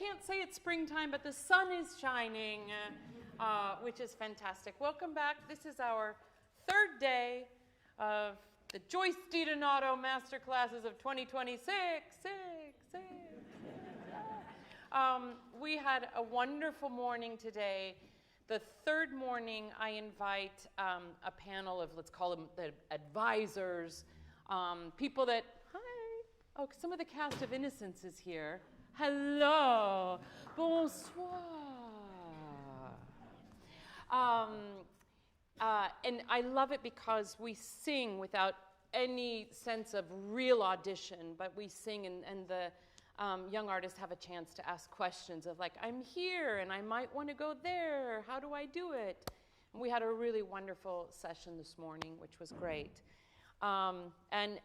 can't say it's springtime, but the sun is shining, which is fantastic. Welcome back. This is our third day of the Joyce Di Donato Masterclasses of 2026. We had a wonderful morning today. The third morning, I invite a panel of, let's call them the advisors, people that, hi, oh, some of the cast of Innocence is here. Hello, bonsoir. And I love it because we sing without any sense of real audition, but we sing and the young artists have a chance to ask questions of like, I'm here and I might want to go there. How do I do it? And we had a really wonderful session this morning, which was great. And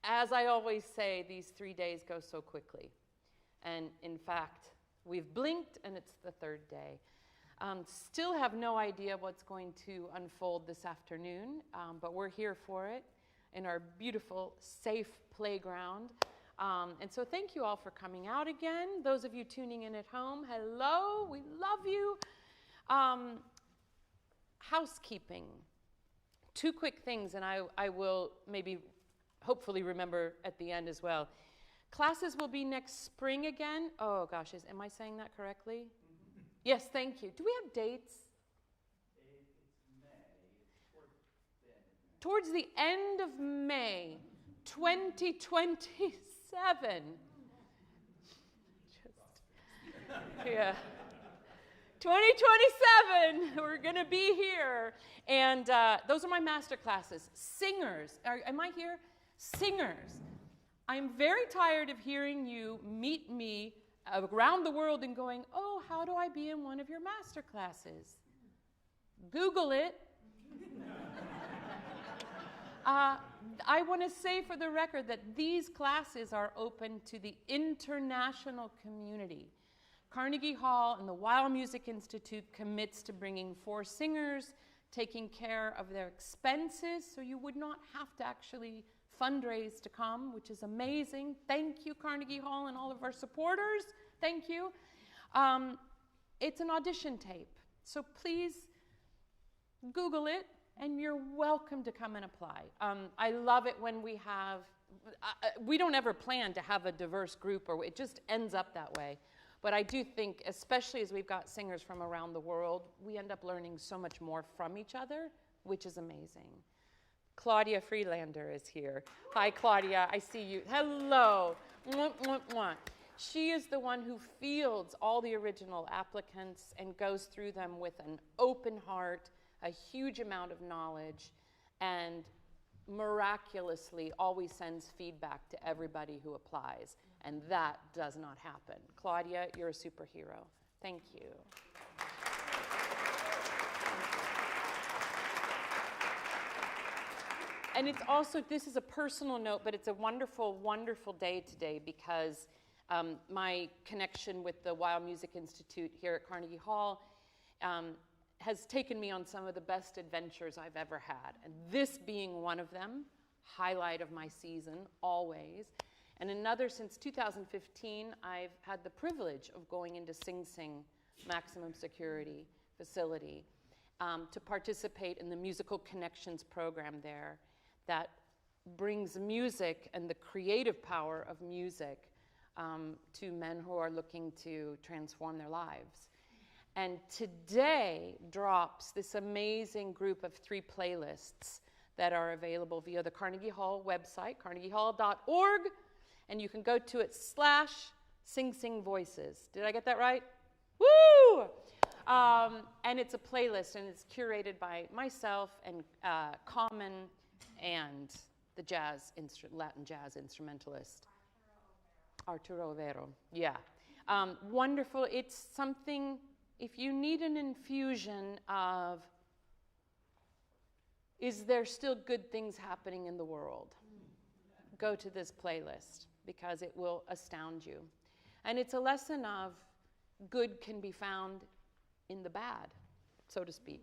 as I always say, these 3 days go so quickly. And in fact, we've blinked and it's the third day. Still have no idea what's going to unfold this afternoon, but we're here for it in our beautiful, safe playground. And so thank you all for coming out again. Those of you tuning in at home, hello, we love you. Housekeeping. 2 quick things, and I will maybe hopefully remember at the end as well. Classes will be next spring again. Oh gosh, am I saying that correctly? Mm-hmm. Yes, thank you. Do we have dates? It's May. It's towards the end of May, 2027. Yeah. 2027, we're going to be here. And those are my master classes. Singers, am I here? Singers. I'm very tired of hearing you meet me around the world and going, oh, how do I be in one of your master classes? Google it. I want to say for the record that these classes are open to the international community. Carnegie Hall and the Weill Music Institute commits to bringing 4 singers, taking care of their expenses, so you would not have to actually fundraise to come, which is amazing. Thank you, Carnegie Hall and all of our supporters. Thank you. It's an audition tape, so please Google it, and you're welcome to come and apply. I love it when we have, we don't ever plan to have a diverse group, or it just ends up that way. But I do think, especially as we've got singers from around the world, we end up learning so much more from each other, which is amazing. Claudia Freelander is here. Hi, Claudia. I see you. Hello. Mwah, mwah, mwah. She is the one who fields all the original applicants and goes through them with an open heart, a huge amount of knowledge, and miraculously always sends feedback to everybody who applies. And that does not happen. Claudia, you're a superhero. Thank you. And it's also, this is a personal note, but it's a wonderful, wonderful day today because my connection with the Weill Music Institute here at Carnegie Hall has taken me on some of the best adventures I've ever had. And this being one of them, highlight of my season, always. And another, since 2015, I've had the privilege of going into Sing Sing maximum security facility to participate in the Musical Connections program there that brings music and the creative power of music to men who are looking to transform their lives. And today drops this amazing group of 3 playlists that are available via the Carnegie Hall website, carnegiehall.org, and you can go to it /Sing Voices. Did I get that right? Woo! And it's a playlist, and it's curated by myself and Common and the Latin jazz instrumentalist, Arturo Overo. Yeah. Wonderful. It's something, if you need an infusion of, is there still good things happening in the world? Go to this playlist because it will astound you. And it's a lesson of good can be found in the bad, so to speak,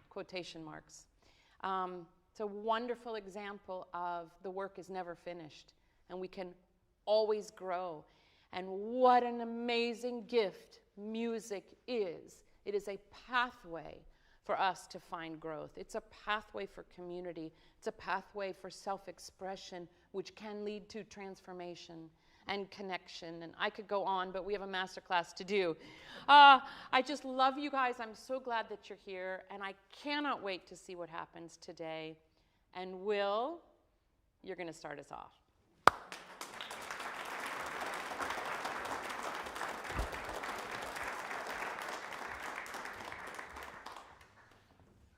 quotation marks. It's a wonderful example of the work is never finished and we can always grow. And what an amazing gift music is. It is a pathway for us to find growth. It's a pathway for community. It's a pathway for self-expression, which can lead to transformation and connection. And I could go on, but we have a master class to do. I just love you guys. I'm so glad that you're here, and I cannot wait to see what happens today. And Will, you're going to start us off.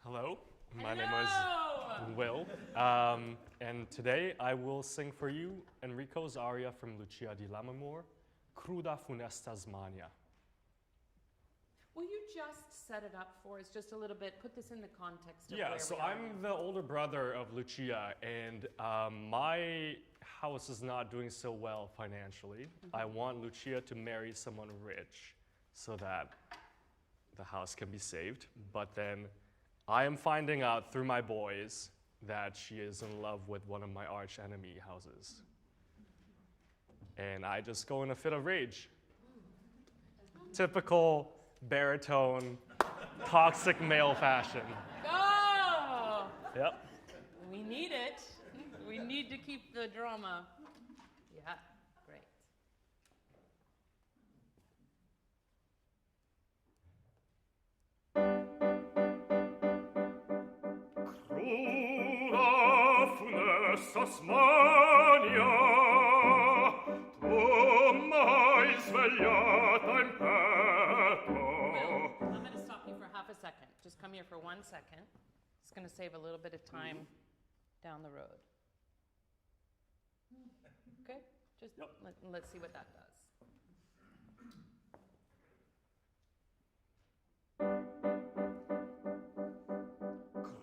Hello, my name is Will, and today I will sing for you Enrico's aria from Lucia di Lammermoor, Cruda, funesta, smania. Will you just set it up for us just a little bit? Put this in the context of Yeah, where so we are I'm now. the older brother of Lucia, and my house is not doing so well financially. I want Lucia to marry someone rich so that the house can be saved, but then I am finding out through my boys that she is in love with one of my arch enemy houses. And I just go in a fit of rage. Typical baritone, toxic male fashion. Go! Yep. We need it. We need to keep the drama. Yeah, great. Cruda, funesta, smania, tu m'hai svegliata in petto. Will, I'm going to stop you for half a second. Just come here for 1 second. It's going to save a little bit of time down the road. Okay? Just let's see what that does.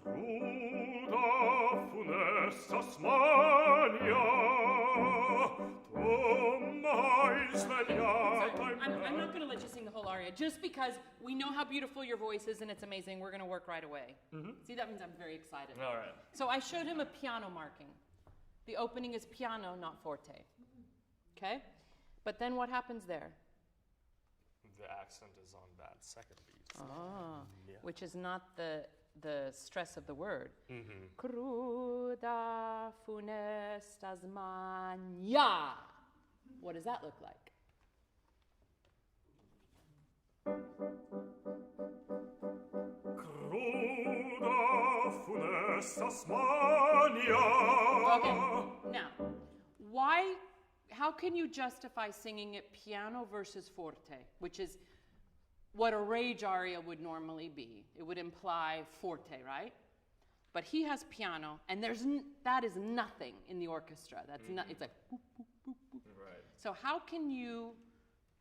Cruda, funesta, smania, tu m'hai svegliata in I'm not going to let you sing the whole aria just because we know how beautiful your voice is and it's amazing. We're going to work right away. See, that means I'm very excited. All right. So I showed him a piano marking. The opening is piano, not forte. Okay? But then what happens there? The accent is on that second beat. So yeah. Which is not the stress of the word. Cruda, funesta, smania. What does that look like? Cruda, funesta, smania. Okay, now, how can you justify singing it piano versus forte, which is what a rage aria would normally be? It would imply forte, right? But he has piano, and that is nothing in the orchestra. That's not. It's like boop, boop, boop, boop. Right. So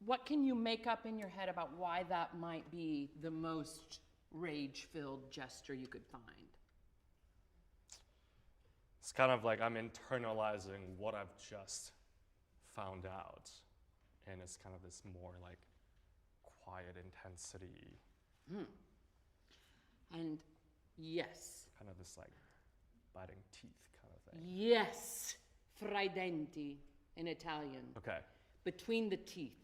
what can you make up in your head about why that might be the most rage-filled gesture you could find? It's kind of like I'm internalizing what I've just found out. And it's kind of this more like quiet intensity. And yes. Kind of this like biting teeth kind of thing. Yes. Fra i denti in Italian. Okay. Between the teeth.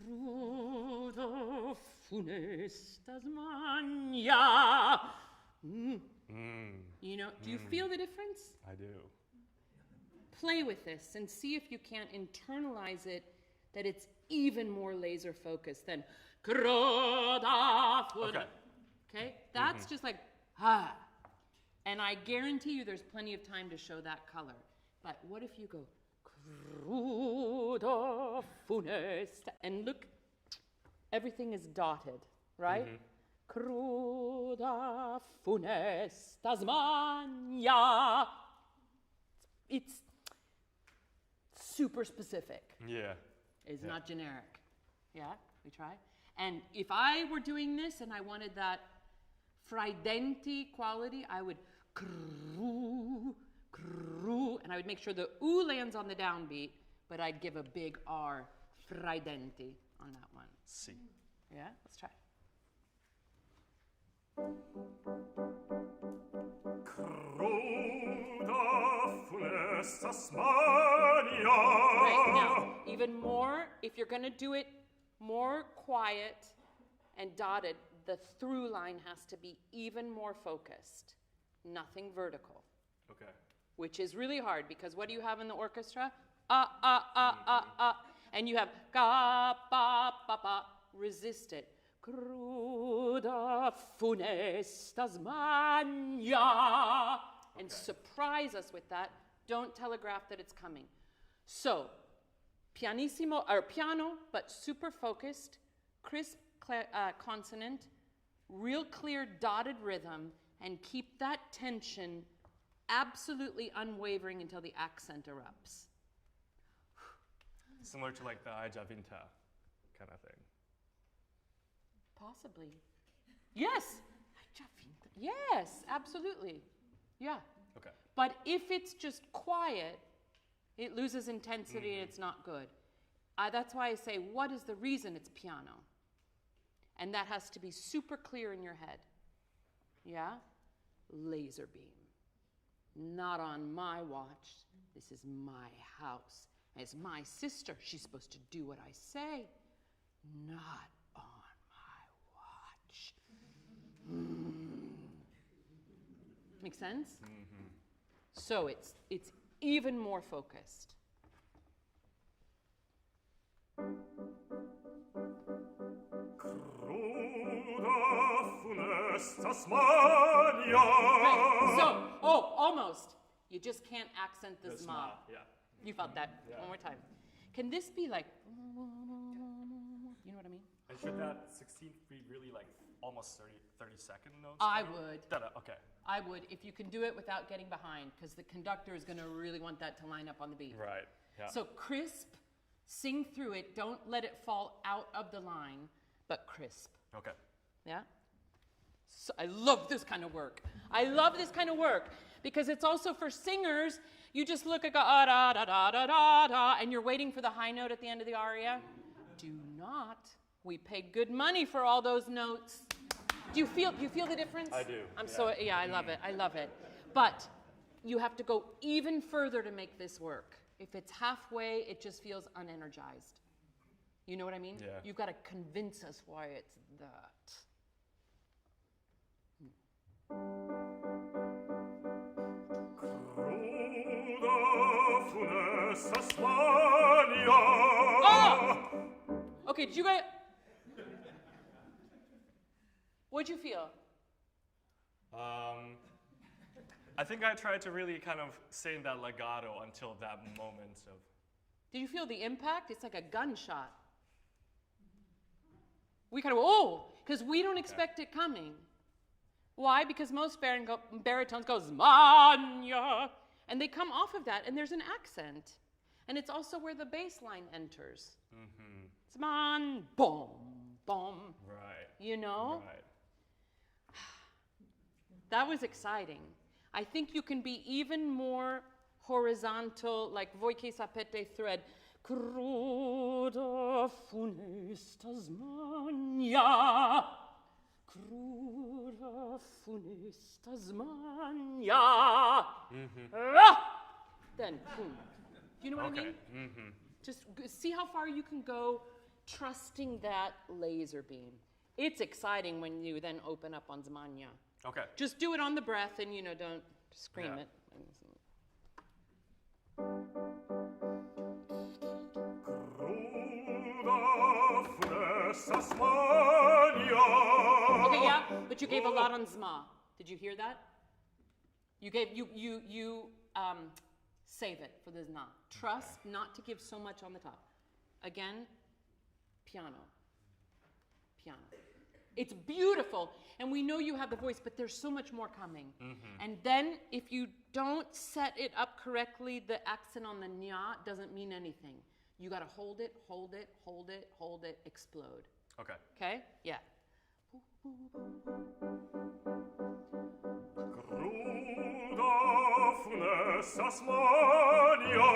Cruda, funesta, smania. You know, do you feel the difference? I do. Play with this and see if you can't internalize it, that it's even more laser focused than Cruda, funesta. Okay? That's just like, And I guarantee you there's plenty of time to show that color. But what if you go, Cruda, funesta, and look, everything is dotted, right? Cruda, funesta, smania. It's super specific. Yeah. It's not generic. Yeah, we try. And if I were doing this and I wanted that fra i denti quality, I would cru, and I would make sure the oo lands on the downbeat, but I'd give a big R, fra i denti, on that one. See. Yeah, let's try. Cruda, funesta, smania, Right, now, even more, if you're going to do it more quiet and dotted, the through line has to be even more focused. Nothing vertical. Okay. Which is really hard because what do you have in the orchestra? And you have ga, ba, ba, ba. Resist it. Cruda, funesta, smania. And surprise us with that. Don't telegraph that it's coming. So, pianissimo, or piano, but super focused, crisp consonant, real clear dotted rhythm, and keep that tension absolutely unwavering until the accent erupts. Similar to like the I già vinta kind of thing. Possibly. Yes. Yes, absolutely. Yeah. Okay. But if it's just quiet, it loses intensity and it's not good. That's why I say, what is the reason it's piano? And that has to be super clear in your head. Yeah? Laser beam. Not on my watch. This is my house. It's my sister. She's supposed to do what I say. Not on my watch. Make sense? Mm-hmm. So it's even more focused. Cruda, funesta, smania. Right. So, almost. You just can't accent the zma. Yeah. You felt that. Yeah. One more time. Can this be like, you know what I mean? And should that 16th be really like almost 30-second notes? I would. Okay. I would, if you can do it without getting behind, because the conductor is going to really want that to line up on the beat. Right. Yeah. So crisp, sing through it. Don't let it fall out of the line, but crisp. Okay. Yeah? So I love this kind of work. I love this kind of work because it's also for singers. You just look at da da da da da da, and you're waiting for the high note at the end of the aria. Do not. We paid good money for all those notes. Do you feel the difference? I do. I love it. I love it. But you have to go even further to make this work. If it's halfway, it just feels unenergized. You know what I mean? Yeah. You've got to convince us why it's that. Cruda, funesta, smania. Oh! Okay, did you guys... What'd you feel? I think I tried to really kind of say in that legato until that moment of... Did you feel the impact? It's like a gunshot. We kind of, because we don't expect it coming. Why? Because most baritones go, smania, and they come off of that, and there's an accent. And it's also where the bass line enters. Mm-hmm. Sman, boom, boom. Right. You know? Right. That was exciting. I think you can be even more horizontal, like voike sapete thread. Cruda, funesta, smania. Cruda, funesta, smania. Then, boom. Do you know what I mean? Mm-hmm. Just see how far you can go, trusting that laser beam. It's exciting when you then open up on smania. Okay. Just do it on the breath and, don't scream it. Cruda, funesta, smania. Okay, yeah, but you gave a lot on zma. Did you hear that? You save it for the zma. Trust not to give so much on the top. Again, piano. Piano. It's beautiful, and we know you have the voice, but there's so much more coming. Mm-hmm. And then, if you don't set it up correctly, the accent on the nya doesn't mean anything. You got to hold it, hold it, hold it, hold it, explode. Okay. Okay? Yeah. Cruda, funesta, smania.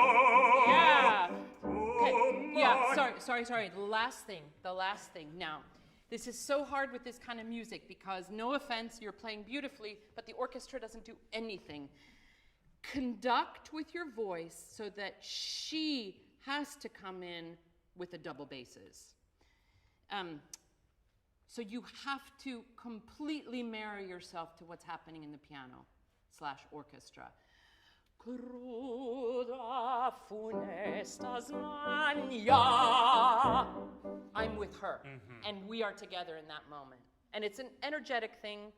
Yeah. Okay. Yeah. Sorry. The last thing. Now, this is so hard with this kind of music because, no offense, you're playing beautifully, but the orchestra doesn't do anything. conduct with your voice so that she has to come in with the double basses. So you have to completely marry yourself to what's happening in the piano / orchestra. Cruda funesta smania. I'm with her, and we are together in that moment. And it's an energetic thing,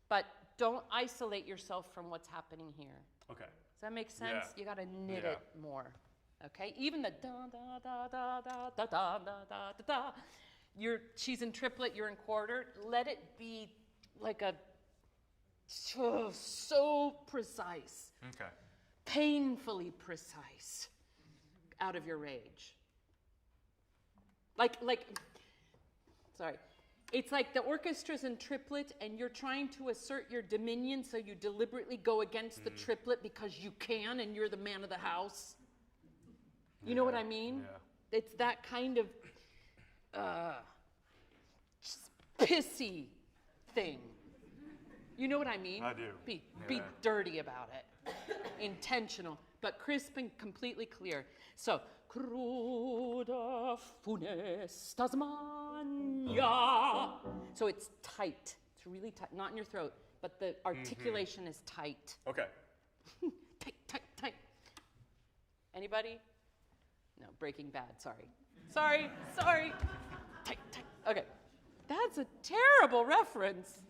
but don't isolate yourself from what's happening here. Okay. Does that make sense? Yeah. You got to knit Yeah. it more. Okay? Even the da da da da da da da da da da da. She's in triplet, you're in quarter. Let it be like a so precise. Okay. Painfully precise out of your rage. Sorry. It's like the orchestra's in triplet and you're trying to assert your dominion, so you deliberately go against the triplet because you can and you're the man of the house. You know what I mean? Yeah. It's that kind of just pissy thing. You know what I mean? I do. Be Yeah. dirty about it. Intentional, but crisp and completely clear. So, cruda funesta smania. So it's tight. It's really tight. Not in your throat, but the articulation is tight. Okay. Tight, tight, tight. Anybody? No, Breaking Bad. Sorry. Sorry. Tight, tight. Okay. That's a terrible reference.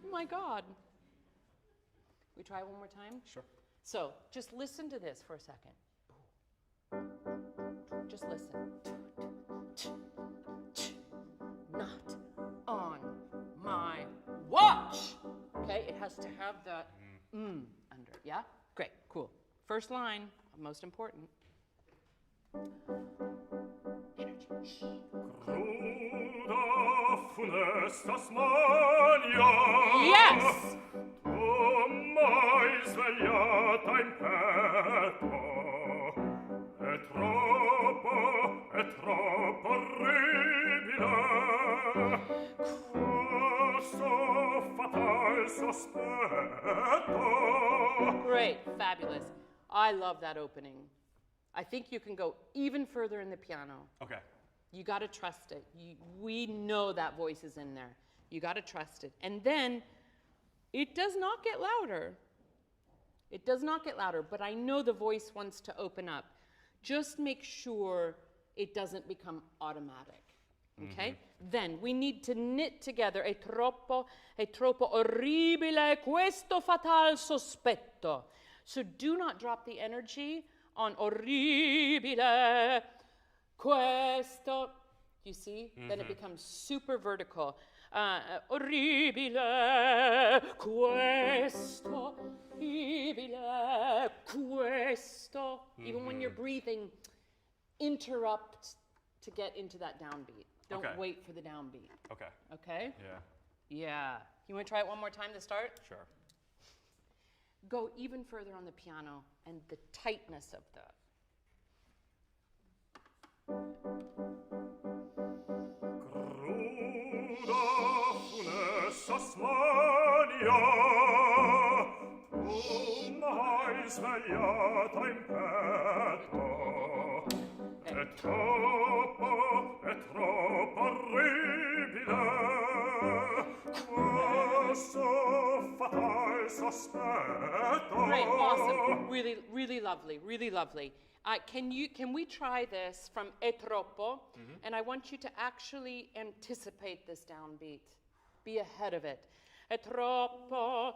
Oh my God. We try one more time? Sure. So just listen to this for a second. Just listen. Not on my watch. Okay, it has to have that under it. Yeah? Great, cool. First line, most important. Energy. Cruda funesta smania. Yes! Mai svegliata in petto, è troppo orribile, questo fatal sospetto. Great, fabulous. I love that opening. I think you can go even further in the piano. Okay. You got to trust it. We know that voice is in there. You got to trust it. And then it does not get louder. It does not get louder, but I know the voice wants to open up. Just make sure it doesn't become automatic. Okay? Then we need to knit together è troppo orribile questo fatal sospetto. So do not drop the energy on orribile questo. You see? Then it becomes super vertical. Orribile questo, orribile questo. Even when you're breathing, interrupt to get into that downbeat. Don't wait for the downbeat. Okay. Okay? Yeah. Yeah. You want to try it one more time to start? Sure. Go even further on the piano and the tightness of the. Cruda funesta smania, tu mai svegliata in petto, è troppo orribile, questo fatal sospetto. Great, awesome. Really, really lovely, really lovely. Can we try this from è troppo? And I want you to actually anticipate this downbeat. Be ahead of it. È troppo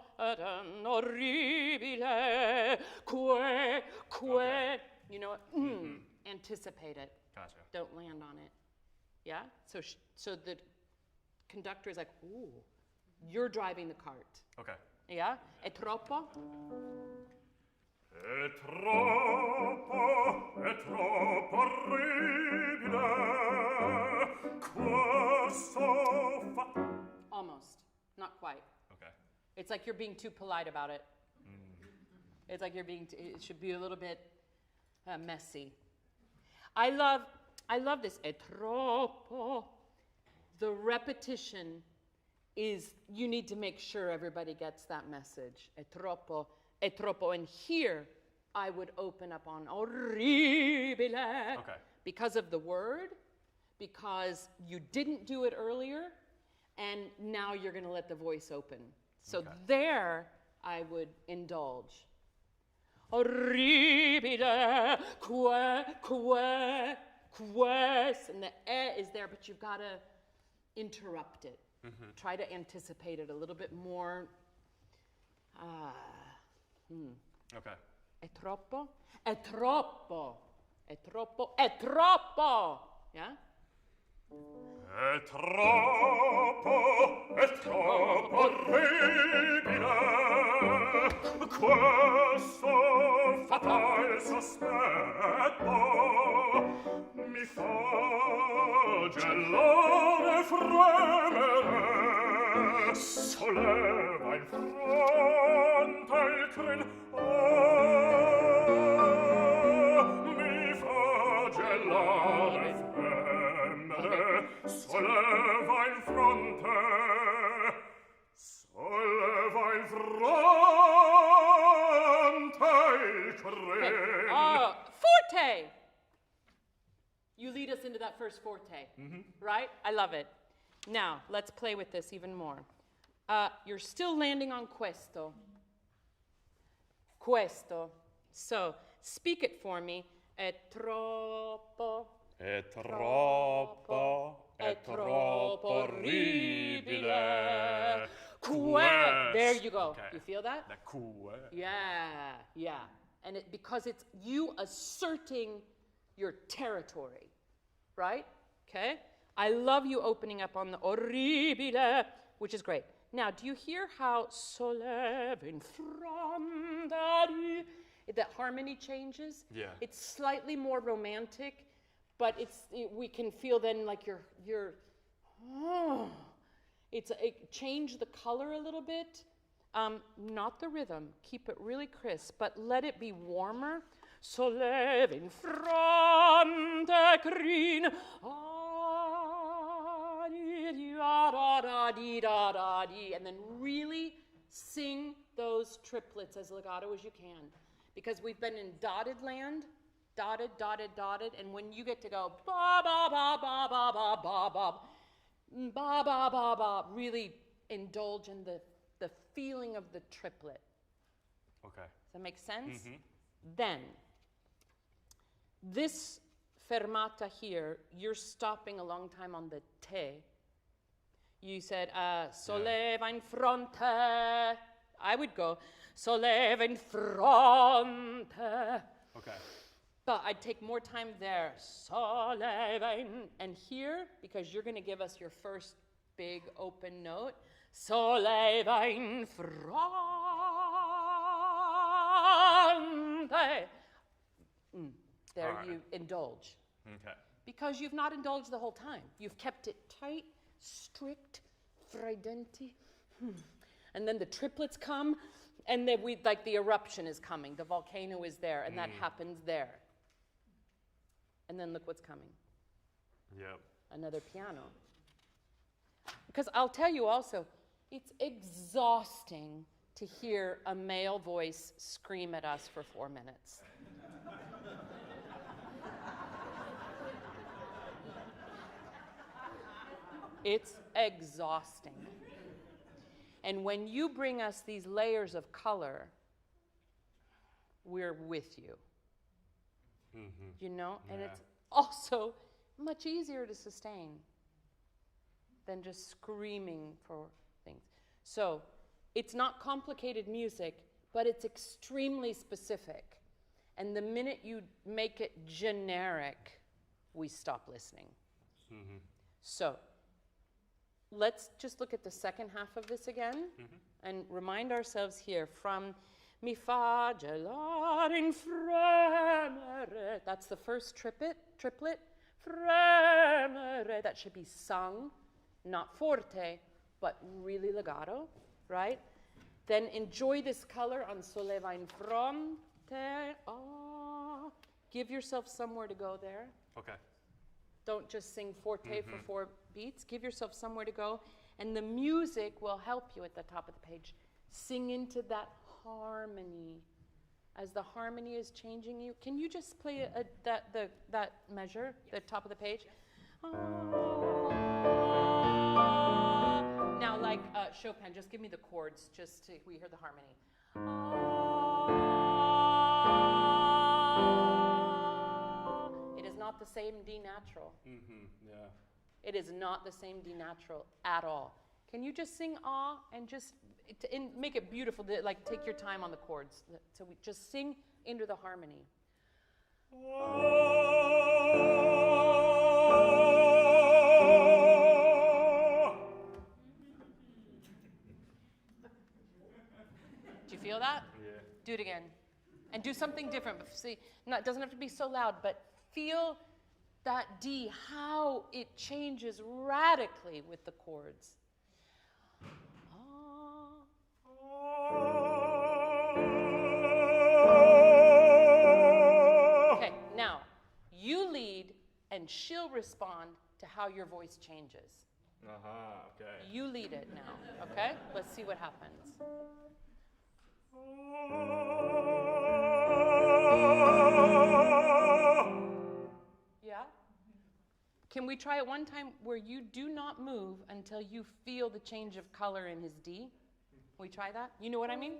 orribile, que. You know what? Anticipate it. Gotcha. Don't land on it. Yeah? So the conductor is like, ooh, you're driving the cart. Okay. Yeah? È troppo? È troppo orribile, questo Almost. Not quite. Okay. It's like you're being too polite about it. It's like you're being, it should be a little bit messy. I love this. È troppo. The repetition is, you need to make sure everybody gets that message. È troppo. è troppo. And here, I would open up on orribile. Okay. Because of the word, because you didn't do it earlier, and now you're going to let the voice open. So there, I would indulge. Orribile, quest, and the e is there, but you've got to interrupt it. Try to anticipate it a little bit more. Okay. È troppo? È troppo. È troppo. È troppo. Yeah? È troppo orribile, questo fatal sospetto mi fa gelare, fremere, solleva in fronte il crin. Mi fa gelare, fremere, solleva in fronte il crin. Forte! You lead us into that first forte, right? I love it. Now, let's play with this even more. You're still landing on questo. Questo. So, speak it for me. È troppo. È troppo orribile. There you go. Okay. You feel that? The cool. Yeah, yeah. And because it's you asserting your territory, right? Okay? I love you opening up on the orribile, which is great. Now, do you hear how solleva in fronte, that harmony changes? Yeah. It's slightly more romantic, but we can feel then like you're change the color a little bit. Not the rhythm. Keep it really crisp, but let it be warmer. Solleva in fronte crin. And then really sing those triplets as legato as you can. Because we've been in dotted land, dotted, dotted, dotted, and when you get to go ba ba ba ba ba ba ba ba ba ba ba ba, really indulge in the feeling of the triplet. Okay. Does that make sense? Then, this fermata here, you're stopping a long time on the te. You said, solleva in fronte. I would go, solleva in fronte. Okay. But I'd take more time there. Solleva in, and here, because you're going to give us your first big open note, solleva in fronte. There All you right. indulge. Okay. Because you've not indulged the whole time. You've kept it tight, strict, fridenti. And then the triplets come, and then the eruption is coming. The volcano is there, and that happens there. And then look what's coming. Yep. Another piano. Because I'll tell you also, it's exhausting to hear a male voice scream at us for 4 minutes. It's exhausting. And when you bring us these layers of color, we're with you. You know? And it's also much easier to sustain than just screaming for things. So it's not complicated music, but it's extremely specific. And the minute you make it generic, we stop listening. So let's just look at the second half of this again and remind ourselves here from mi fa gelare in fremere. That's the first triplet. Fremere. That should be sung, not forte, but really legato, right? Then enjoy this color on solleva in fronte. Give yourself somewhere to go there. Okay. Don't just sing forte for 4 beats. Give yourself somewhere to go. And the music will help you at the top of the page. Sing into that harmony. As the harmony is changing you, can you just play that measure, the top of the page? Now, like Chopin, just give me the chords, just so we hear the harmony. It is not the same D natural. Yeah. It is not the same D natural at all. Can you just sing ah and just make it beautiful? Like take your time on the chords. So we just sing into the harmony. Do you feel that? Yeah. Do it again. And do something different. See, it doesn't have to be so loud, but feel that D, how it changes radically with the chords. Okay, now you lead and she'll respond to how your voice changes. Okay. You lead it now, okay? Let's see what happens. Yeah? Can we try it one time where you do not move until you feel the change of color in his D? Can we try that? You know what I mean?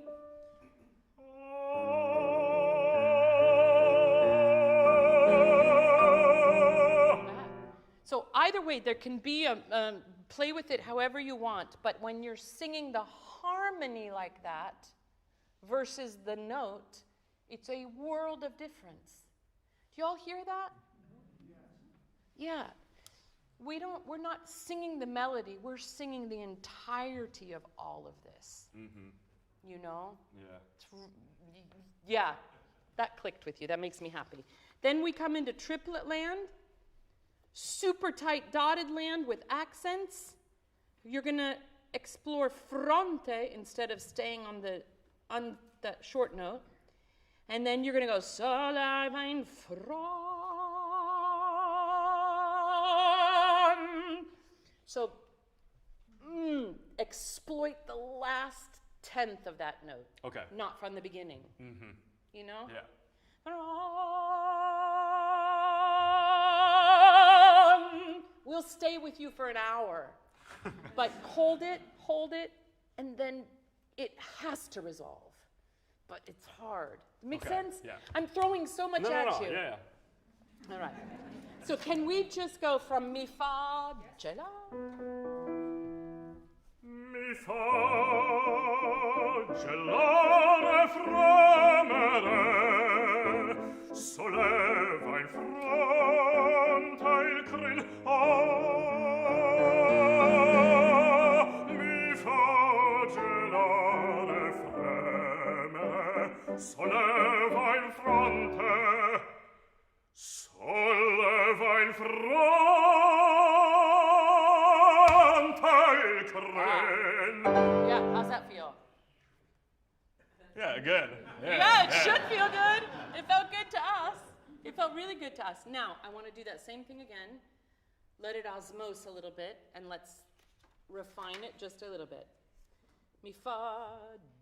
So either way, there can be play with it however you want, but when you're singing the harmony like that versus the note, it's a world of difference. Do y'all hear that? Yeah. We're not singing the melody, we're singing the entirety of all of this. You know? Yeah. Yeah, that clicked with you. That makes me happy. Then we come into triplet land, super tight dotted land with accents. You're going to explore fronte instead of staying on that short note. And then you're going to go sol mein Freund. So exploit the last tenth of that note. Okay. Not from the beginning. You know? Yeah. We'll stay with you for an hour. But hold it, and then it has to resolve. But it's hard. Make sense? Yeah. I'm throwing so much at you. Yeah. All right. So can we just go from mi fa gela? Mi fa gelare fremere, solleva in fronte il crin. Mi fa gelare fremere, solleva in fronte, solleva in fronte il crin. Yeah, how's that feel? Yeah, good. Yeah, it should feel good. It felt good to us. It felt really good to us. Now, I want to do that same thing again. Let it osmose a little bit, and let's refine it just a little bit. Mi fa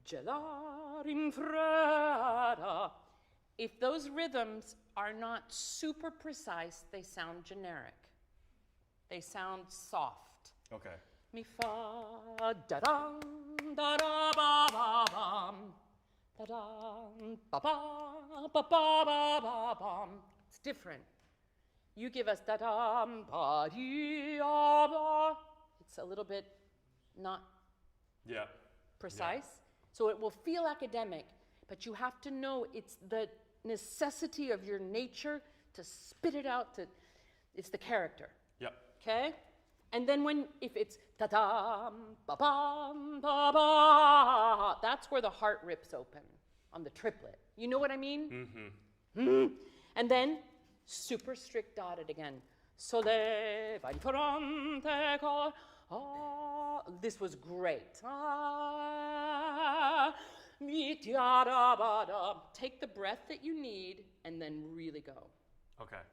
gelare in freda. If those rhythms are not super precise, they sound generic. They sound soft. Okay. Mi fa da-dum, da-da ba ba bum. Da-dum, ba-ba, ba-ba-ba-ba-bum. It's different. You give us da-dum, ba-dee-ah-ba. It's a little bit not precise. So it will feel academic, but you have to know it's the necessity of your nature to spit it out. It's the character. Yep. Okay? And then if it's ta-dam, ba-bam, ba-ba, that's where the heart rips open on the triplet. You know what I mean? And then super strict dotted again. Solleva in fronte col. This was great. Take the breath that you need and then really go. Okay.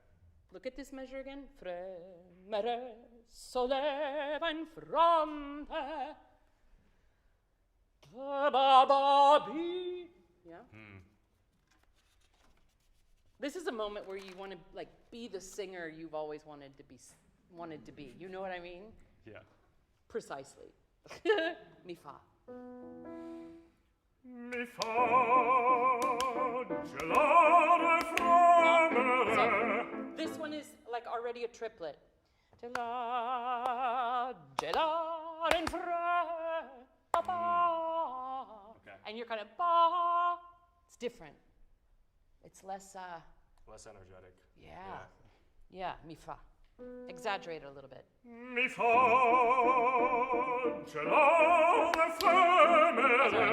Look at this measure again. Fremere, solleva in fronte. Ba-ba-ba-bi. This is a moment where you want to like be the singer you've always wanted to be. You know what I mean? Yeah. Precisely. Mi fa. Mi fa gelare fremere. So this one is like already a triplet. Gelare fremere. Okay. And you're kind of ba. It's different. It's less Less energetic. Yeah, mi fa. Exaggerate it a little bit. Mi fa gelare fremere.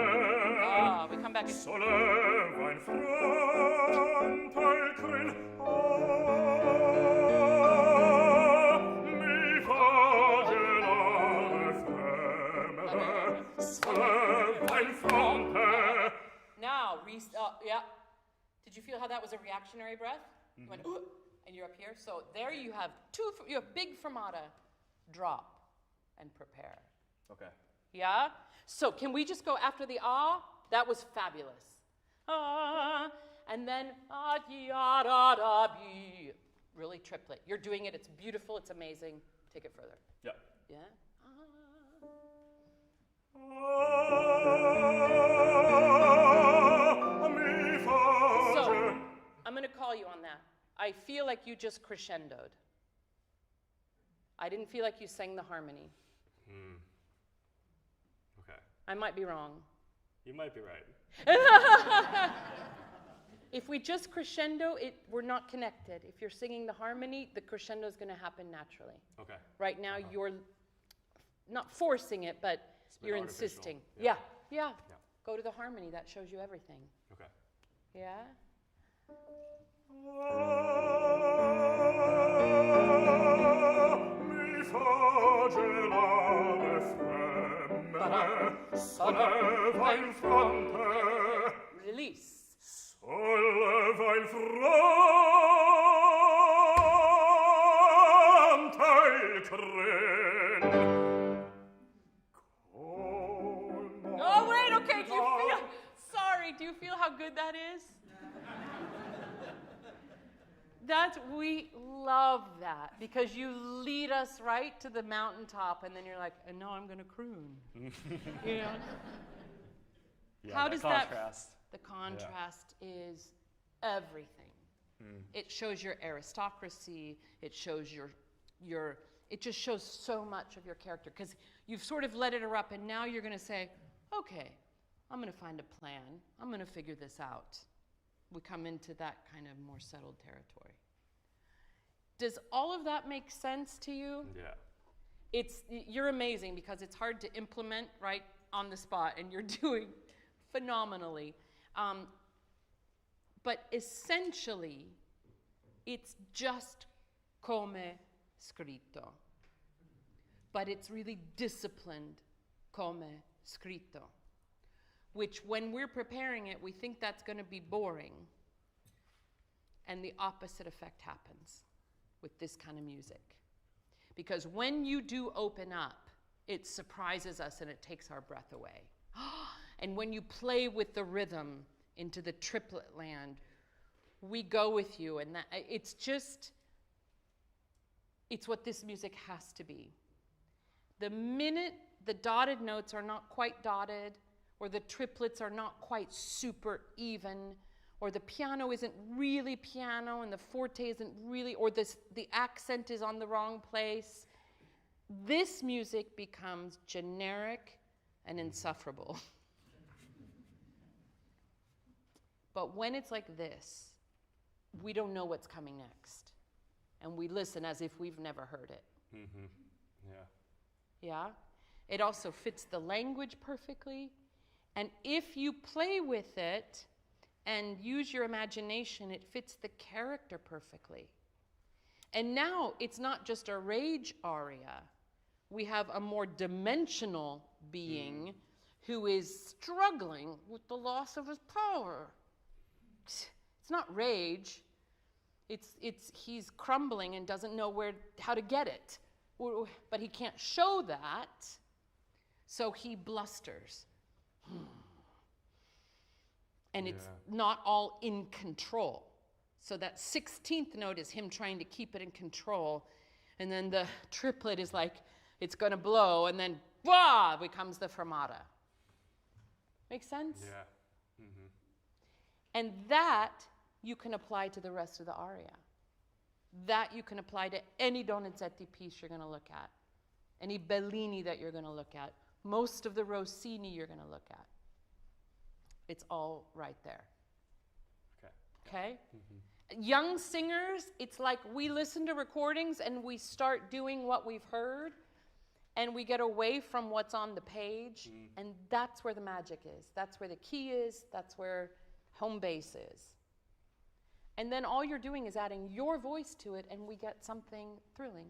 We come back. Solleva in fronte il crin. Mi fa gelare fremere. Solleva in fronte. Now, yeah. Did you feel how that was a reactionary breath? You went, ooh, and you're up here. So there you have you have big fermata, drop, and prepare. Okay. Yeah? So can we just go after the ah? That was fabulous. Ah, and then ah, ya, da, da, bi. Really triplet. You're doing it. It's beautiful. It's amazing. Take it further. Yeah. Yeah? So, I'm going to call you on that. I feel like you just crescendoed. I didn't feel like you sang the harmony. Okay. I might be wrong. You might be right. If we just crescendo, we're not connected. If you're singing the harmony, the crescendo is going to happen naturally. Okay. Right now, you're not forcing it, but you're artificial. insisting. Yeah. Yeah. Go to the harmony. That shows you everything. Okay. Yeah? Mi fa gelare fremere. Solleva in fronte. Release. Solleva in fronte il crin. Oh, wait, okay. Do you feel how good that is? We love that because you lead us right to the mountaintop and then you're like, and now I'm going to croon. You know? Yeah, How does contrast. The contrast is everything. It shows your aristocracy. It shows it just shows so much of your character because you've sort of let it erupt and now you're going to say, okay, I'm going to find a plan. I'm going to figure this out. We come into that kind of more settled territory. Does all of that make sense to you? Yeah. You're amazing because it's hard to implement right on the spot, and you're doing phenomenally. But essentially, it's just come scritto. But it's really disciplined come scritto, which when we're preparing it, we think that's going to be boring. And the opposite effect happens with this kind of music. Because when you do open up, it surprises us and it takes our breath away. And when you play with the rhythm into the triplet land, we go with you. And it's what this music has to be. The minute the dotted notes are not quite dotted, or the triplets are not quite super even, or the piano isn't really piano and the forte isn't really, or the accent is on the wrong place, this music becomes generic and insufferable. But when it's like this, we don't know what's coming next. And we listen as if we've never heard it. Mm-hmm. Yeah. Yeah? It also fits the language perfectly. And if you play with it and use your imagination, it fits the character perfectly. And now it's not just a rage aria. We have a more dimensional being who is struggling with the loss of his power. It's not rage. He's crumbling and doesn't know how to get it. But he can't show that, so he blusters. And it's not all in control. So that 16th note is him trying to keep it in control. And then the triplet is like, it's going to blow, and then, wah, becomes the fermata. Make sense? Yeah. Mm-hmm. And that you can apply to the rest of the aria. That you can apply to any Donizetti piece you're going to look at, any Bellini that you're going to look at, most of the Rossini you're going to look at. It's all right there. Okay? Mm-hmm. Young singers, it's like we listen to recordings and we start doing what we've heard, and we get away from what's on the page, and that's where the magic is. That's where the key is. That's where home base is. And then all you're doing is adding your voice to it, and we get something thrilling.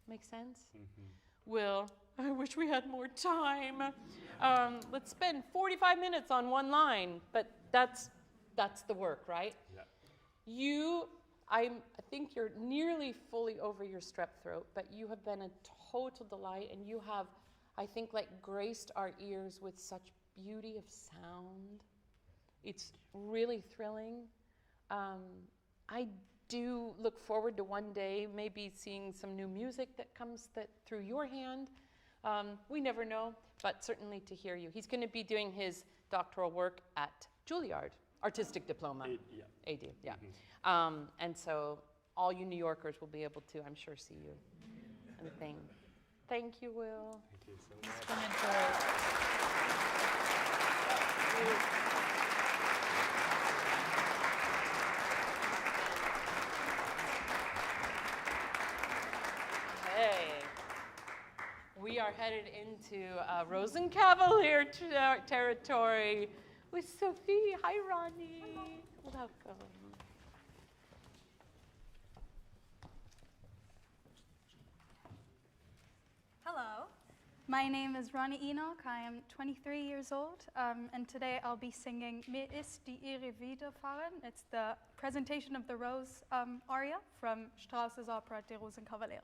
Make sense? Mm-hmm. Well, I wish we had more time. Let's spend 45 minutes on one line, but that's the work, right? Yeah. I think you're nearly fully over your strep throat, but you have been a total delight, and you have, I think, like graced our ears with such beauty of sound. It's really thrilling. I do look forward to one day maybe seeing some new music that comes through your hand. We never know, but certainly to hear you. He's going to be doing his doctoral work at Juilliard, artistic diploma. AD, yeah. Mm-hmm. And so all you New Yorkers will be able to, I'm sure, see you on the thing. Thank you, Will. Thank you so much. It's been a joy. We are headed into Rosenkavalier territory with Sophie. Hi, Ronnie. Welcome. Hello. My name is Ronnie Enoch. I am 23 years old, and today I'll be singing Mir ist die Ehre widerfahren. It's the presentation of the Rose aria from Strauss's opera Der Rosenkavalier.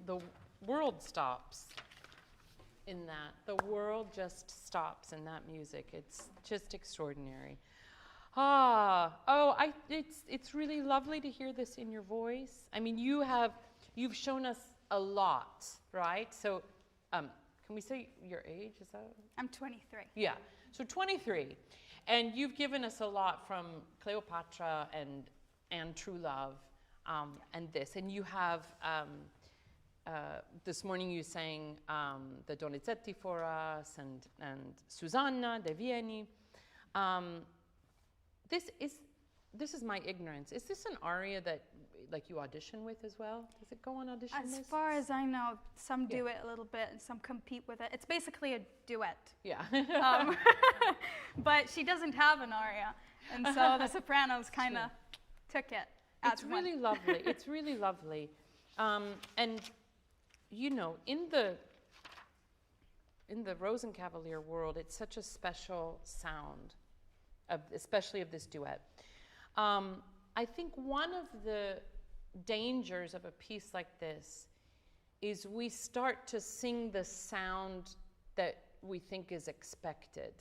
the world stops in that. The world just stops in that music. It's just extraordinary. It's really lovely to hear this in your voice. I mean, you've shown us a lot, right? So, can we say your age? Is that? I'm 23. Yeah, so 23. And you've given us a lot from Cleopatra and True Love and this. And you have, this morning you sang the Donizetti for us and Susanna de Vieni. This is my ignorance. Is this an aria that like you audition with as well? Does it go on audition As lists? far as I know, some do it a little bit and some compete with it. It's basically a duet. Yeah. But she doesn't have an aria. And so the sopranos kind of took it as It's really lovely. It's really lovely. And, you know, in the Rosenkavalier world, it's such a special sound, especially of this duet. I think one of the dangers of a piece like this is we start to sing the sound that we think is expected.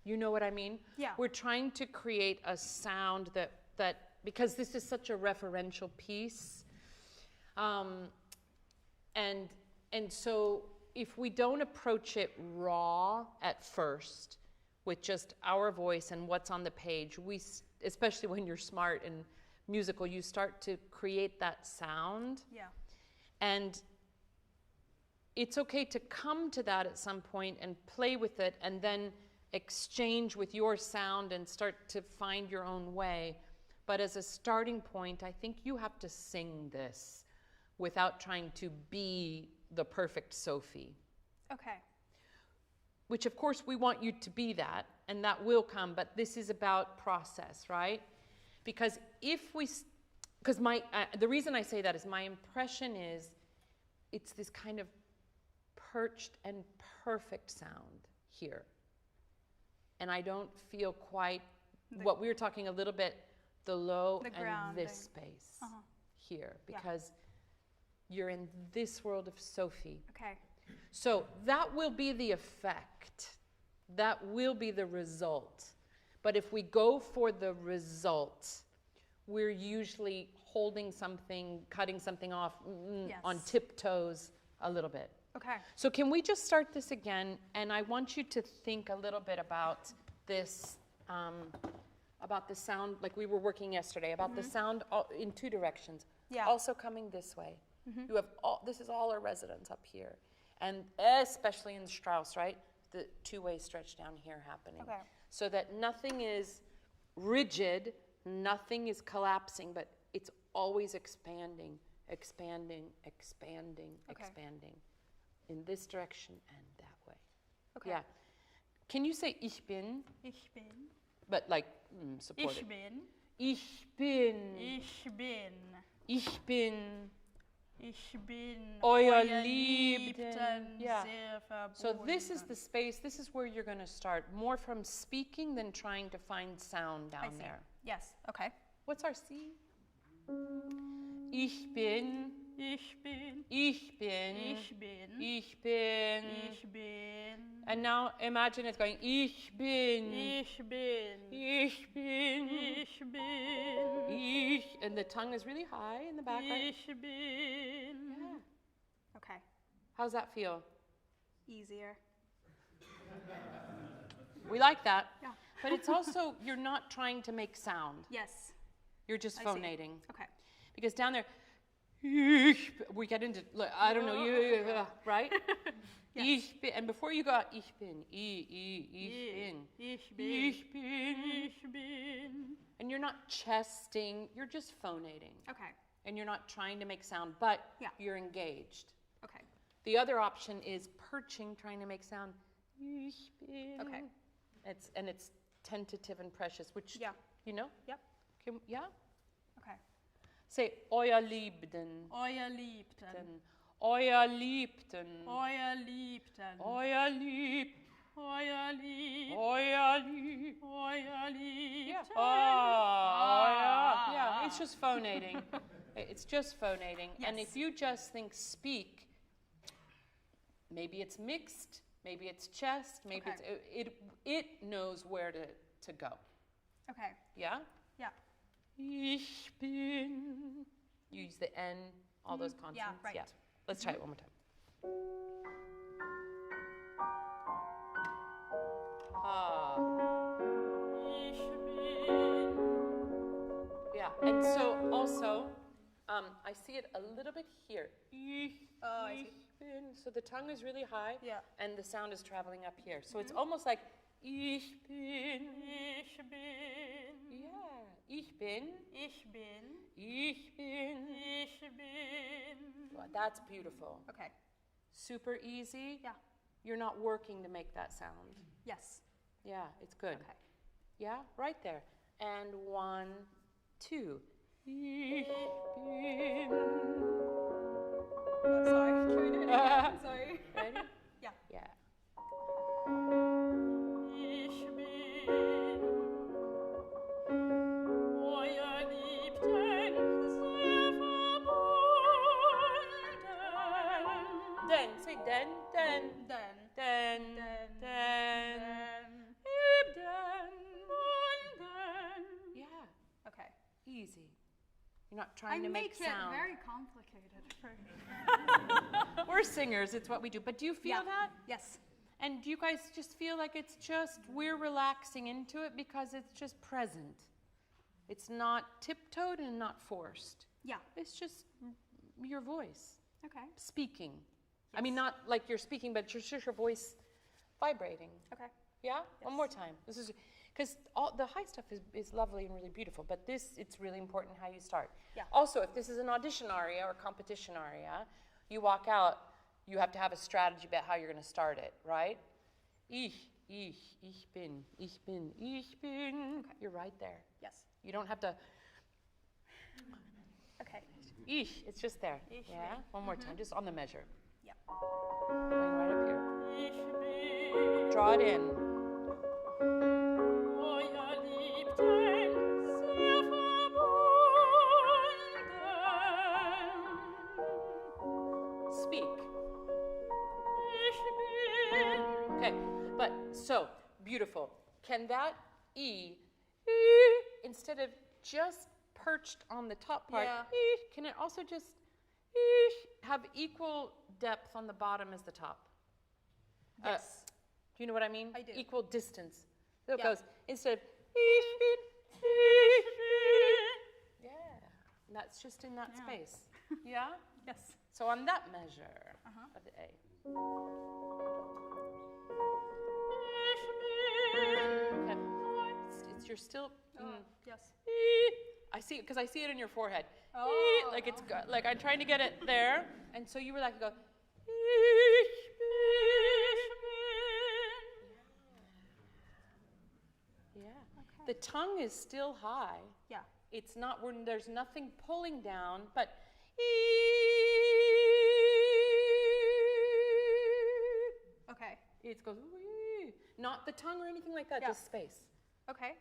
You know what I mean? Yeah. We're trying to create a sound that because this is such a referential piece, and so if we don't approach it raw at first with just our voice and what's on the page, especially when you're smart and musical, you start to create that sound. Yeah. And it's okay to come to that at some point and play with it and then exchange with your sound and start to find your own way. But as a starting point, I think you have to sing this without trying to be the perfect Sophie. Okay. Which of course we want you to be that, and that will come, but this is about process, right? Because the reason I say that is my impression is it's this kind of perched and perfect sound here. And I don't feel quite what we were talking a little bit, the low and this space here, because you're in this world of Sophie. Okay. So that will be the effect. That will be the result. But if we go for the result, we're usually holding something, cutting something off on tiptoes a little bit. Okay. So can we just start this again? And I want you to think a little bit about this, about the sound, like we were working yesterday, about the sound in two directions. Yeah. Also coming this way. You have this is all our resonance up here. And especially in Strauss, right? The two-way stretch down here happening. Okay. So that nothing is rigid, nothing is collapsing, but it's always expanding, expanding, expanding, expanding. In this direction and that way. Okay. Yeah. Can you say ich bin? Ich bin. But like, support Ich it. bin. Ich bin. Ich bin. Ich bin. Ich bin Euer Liebten Yeah. sehr verbunden. So this is the space, this is where you're going to start. More from speaking than trying to find sound I down see. there. Yes. Okay. What's our C? Ich bin. Ich bin. Ich bin. Ich bin. Ich bin. Ich bin. And now imagine it's going, ich bin. Ich bin. Ich bin. Ich bin. Ich. And the tongue is really high in the back, right? Ich bin. Yeah. Okay. How's that feel? Easier. We like that. Yeah. But it's also, you're not trying to make sound. Yes. You're just I see. phonating. Okay. Because down there, we get into, I don't know, right? Yes. Ich bin, and before you go out, ich bin, ich bin, Ich bin. ich bin. Ich bin. And you're not chesting, you're just phonating. Okay. And you're not trying to make sound, but Yeah. you're engaged. Okay. The other option is perching, trying to make sound. Ich bin. Okay. It's tentative and precious, which, Yeah. you know? Yep. Yeah? Okay. Say, euer Liebten. Euer Liebten. Euer Liebten. Euer Liebten. Euer Lieb. Euer Lieb. Euer Lieb. Euer Liebten. Yeah. Yeah. It's just phonating. It's just phonating. And Yes. if you just think speak, maybe it's mixed, maybe it's chest, maybe it knows where to go. Okay. Yeah? Yeah. Ich bin. You use the N, all those consonants. Yeah, right. Yeah. Let's try it one more time. Ah. Yeah, and so also, I see it a little bit here. I see. So the tongue is really high, Yeah. and the sound is traveling up here. So it's almost like ich bin. Ich bin. Yeah, ich bin. Ich bin. Ich bin. Ich bin. Well, that's beautiful. Okay. Super easy. Yeah. You're not working to make that sound. Yes. Yeah, it's good. Okay. Yeah, right there. And 1, 2. Ich bin. Oh, sorry. Can we do it again? Sorry. Ready? Yeah. Yeah. Ich bin euer Liebten sehr verbunden. Den, say den, den, Den. den, Den. den, Den. den. Yeah, Okay. easy. You're not trying to make it sound. very complicated for We're singers, it's what we do. But do you feel that? Yes. And do you guys just feel like it's just, we're relaxing into it because it's just present? It's not tiptoed and not forced. Yeah. It's just your voice Okay. speaking. I mean, not like you're speaking, but it's just your voice vibrating. Okay. Yeah? One Yes. more time. This is, because all the high stuff is lovely and really beautiful, but this, it's really important how you start. Yeah. Also, if this is an audition aria or competition aria, you walk out, you have to have a strategy about how you're going to start it, right? Ich bin. Okay. You're right there. Yes. You don't have to, Okay. it's just there. Ich Yeah? bin. One more time, just on the measure. Yeah. Going right up here. Ich bin Draw it in. euer Liebten sehr verbunden. Speak. Ich bin. Okay, but so beautiful. Can that instead of just perched on the top part, Yeah. can it also just have equal depth on the bottom as the top? Yes. Do you know what I mean? I do. Equal distance. So it Yeah. goes instead of yeah, and that's just in that Yeah. space. Yeah. Yes. So on that measure of the A. Okay. You're still. Yes. I see it because I see it in your forehead. Oh, Like it's like I'm trying to get it there, and so you were like go. Yeah. The tongue is still high. Yeah. It's not. There's nothing pulling down, but. Okay. It goes. Not the tongue or anything like that. Yeah. Just space. Okay.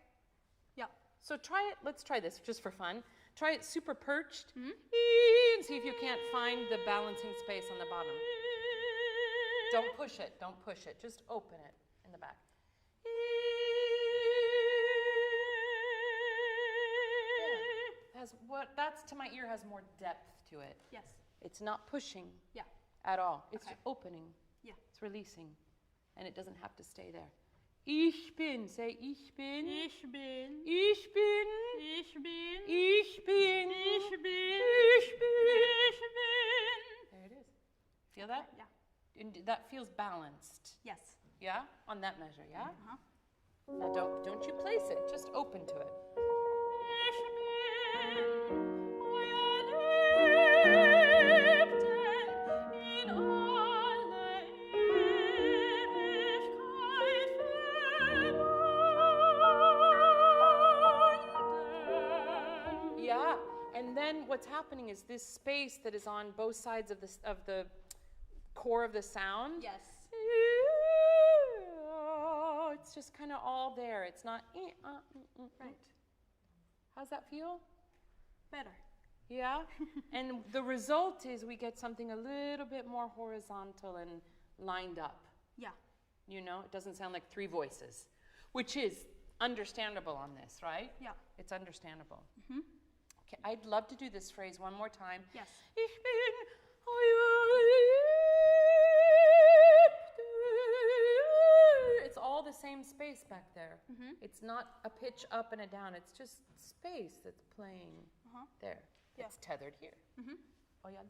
Yeah. So try it. Let's try this just for fun. Try it super perched, and see if you can't find the balancing space on the bottom. Don't push it. Don't push it. Just open it in the back. Yeah. That's to my ear has more depth to it. Yes. It's not pushing Yeah. at all. It's Okay. opening. Yeah. It's releasing, and it doesn't have to stay there. Ich bin. Say ich bin. Ich bin. Ich bin. Ich bin. Ich bin. Ich bin. Ich bin. Ich bin. There it is. Feel that? Yeah. And that feels balanced. Yes. Yeah? On that measure, yeah? Uh-huh. Now don't you place it. Just open to it. Ich bin euer Liebten in alle Ewigkeit verbunden. Yeah. And then what's happening is this space that is on both sides of the core of the sound. Yes. It's just kind of all there. It's not. Right. How's that feel? Better. Yeah? And the result is we get something a little bit more horizontal and lined up. Yeah. You know, it doesn't sound like three voices, which is understandable on this, right? Yeah. It's understandable. Okay, I'd love to do this phrase one more time. Yes. Ich bin It's all the same space back there. It's not a pitch up and a down. It's just space that's playing there. Yeah. It's tethered here. Oh, yeah.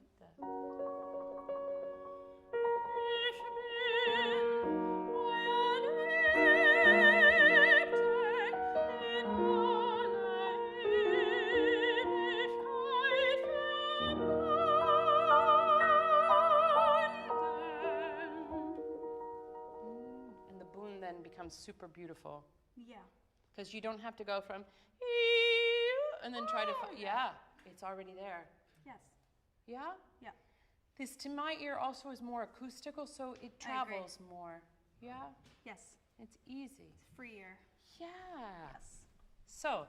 And the boon then becomes super beautiful. Yeah. Because you don't have to go from and then try to yeah, it's already there. Yes. Yeah? Yeah. This to my ear also is more acoustical, so it I agree. travels more. Yeah? Yes. It's easy. It's freer. Yeah. Yes. So,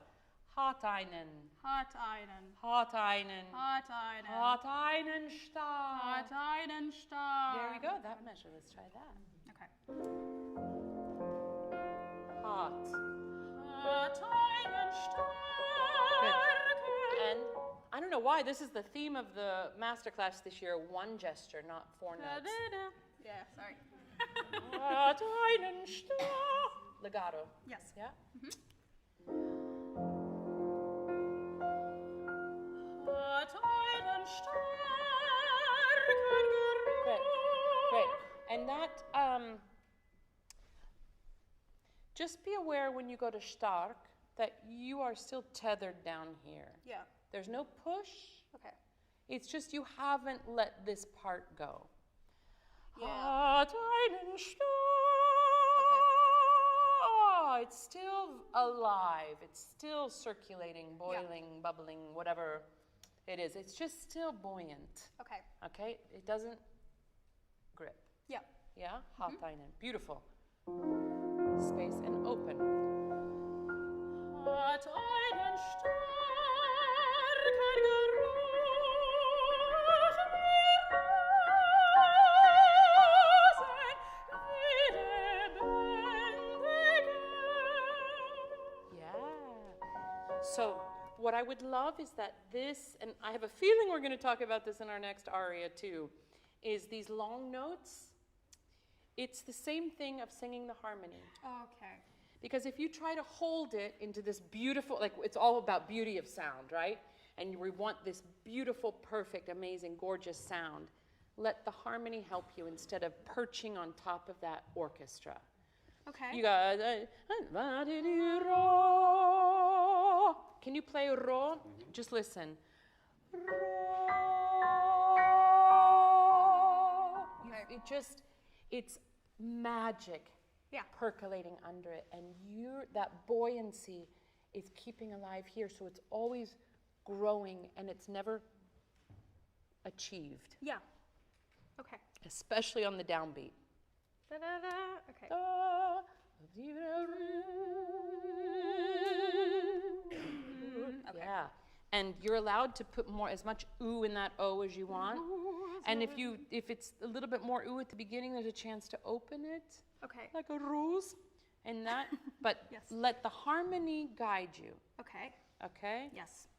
hat einen. Hat einen. Hat einen. Hat einen. Hat einen Star. Hat einen Star. There we go, that measure. Let's try that. Okay. Hat. Hat einen Star. And I don't know why, this is the theme of the masterclass this year, one gesture, not four notes. Yeah, sorry. Hat einen Star. Legato. Yes. Yeah? Hat einen Great, great. And that, just be aware when you go to stark that you are still tethered down here. Yeah. There's no push. Okay. It's just you haven't let this part go. Yeah. Hat einen Star. It's still alive. It's still circulating, boiling, bubbling, whatever it is. It's just still buoyant. Okay. Okay? It doesn't grip. Yeah. Yeah? Hat einen. Beautiful. Space and open. Hat einen starken So what I would love is that this, and I have a feeling we're going to talk about this in our next aria too, is these long notes. It's the same thing of singing the harmony. Okay. Because if you try to hold it into this beautiful, like it's all about beauty of sound, right? And we want this beautiful, perfect, amazing, gorgeous sound. Let the harmony help you instead of perching on top of that orchestra. Okay. You got, can you play ro? Just listen. It's magic percolating under it. And that buoyancy is keeping alive here. So it's always growing and it's never achieved. Yeah. Okay. Especially on the downbeat. Da, da, da. Okay. Okay. Yeah. And you're allowed to put as much ooh in that O as you want. And if it's a little bit more ooh at the beginning, there's a chance to open it. Okay. Like a rose. And that, but Yes. let the harmony guide you. Okay. Okay? Yes.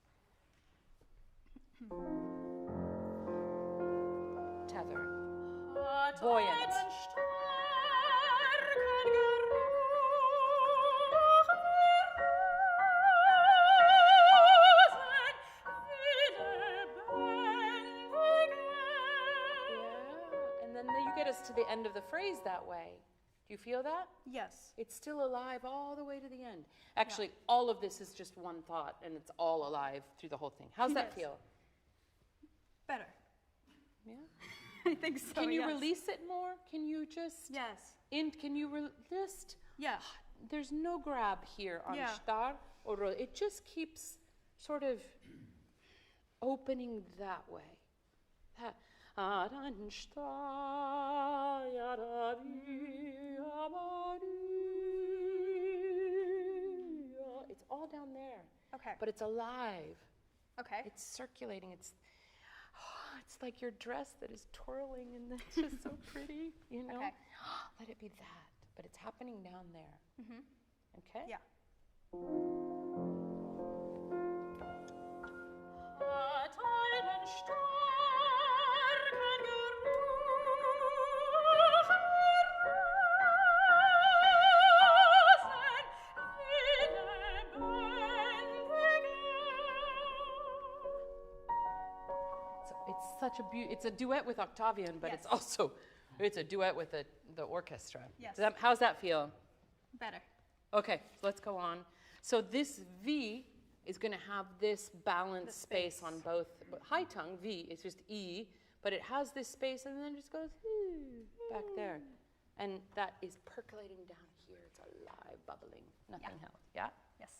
Tether. Buoyant. To the end of the phrase that way. Do you feel that? Yes. It's still alive all the way to the end. Actually, all of this is just one thought, and it's all alive through the whole thing. How's that feel? Better. Yeah? I think so. Can you yes. release it more? Can you just... Yes. Can you just... Yeah. There's no grab here on star or ro. It just keeps sort of opening that way. It's all down there. Okay. But it's alive. Okay. It's circulating. It's like your dress that is twirling and it's just so pretty, you know? Okay. Let it be that, but it's happening down there. Mm-hmm. Okay? Yeah. It's a duet with Octavian, but Yes. it's also, it's a duet with the orchestra. Yes. How's that feel? Better. Okay, so let's go on. So this V is going to have this balanced space on both. High tongue, V, is just E, but it has this space and then it just goes back there. And that is percolating down here. It's alive, bubbling, nothing held. Yeah? Yes.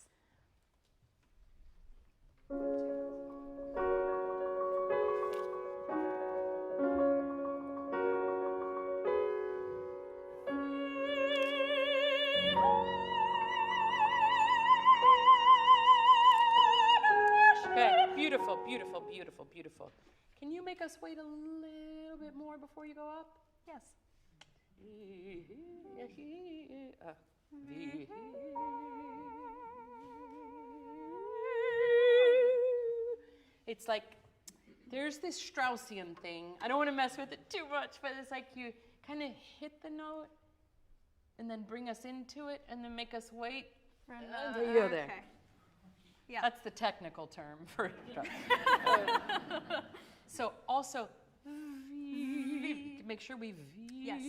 Okay, beautiful, beautiful, beautiful, beautiful. Can you make us wait a little bit more before you go up? Yes. It's like, there's this Straussian thing. I don't want to mess with it too much, but it's like you kind of hit the note and then bring us into it and then make us wait. Until you go there. Okay. Yeah. That's the technical term for so also, make sure we V. Yes.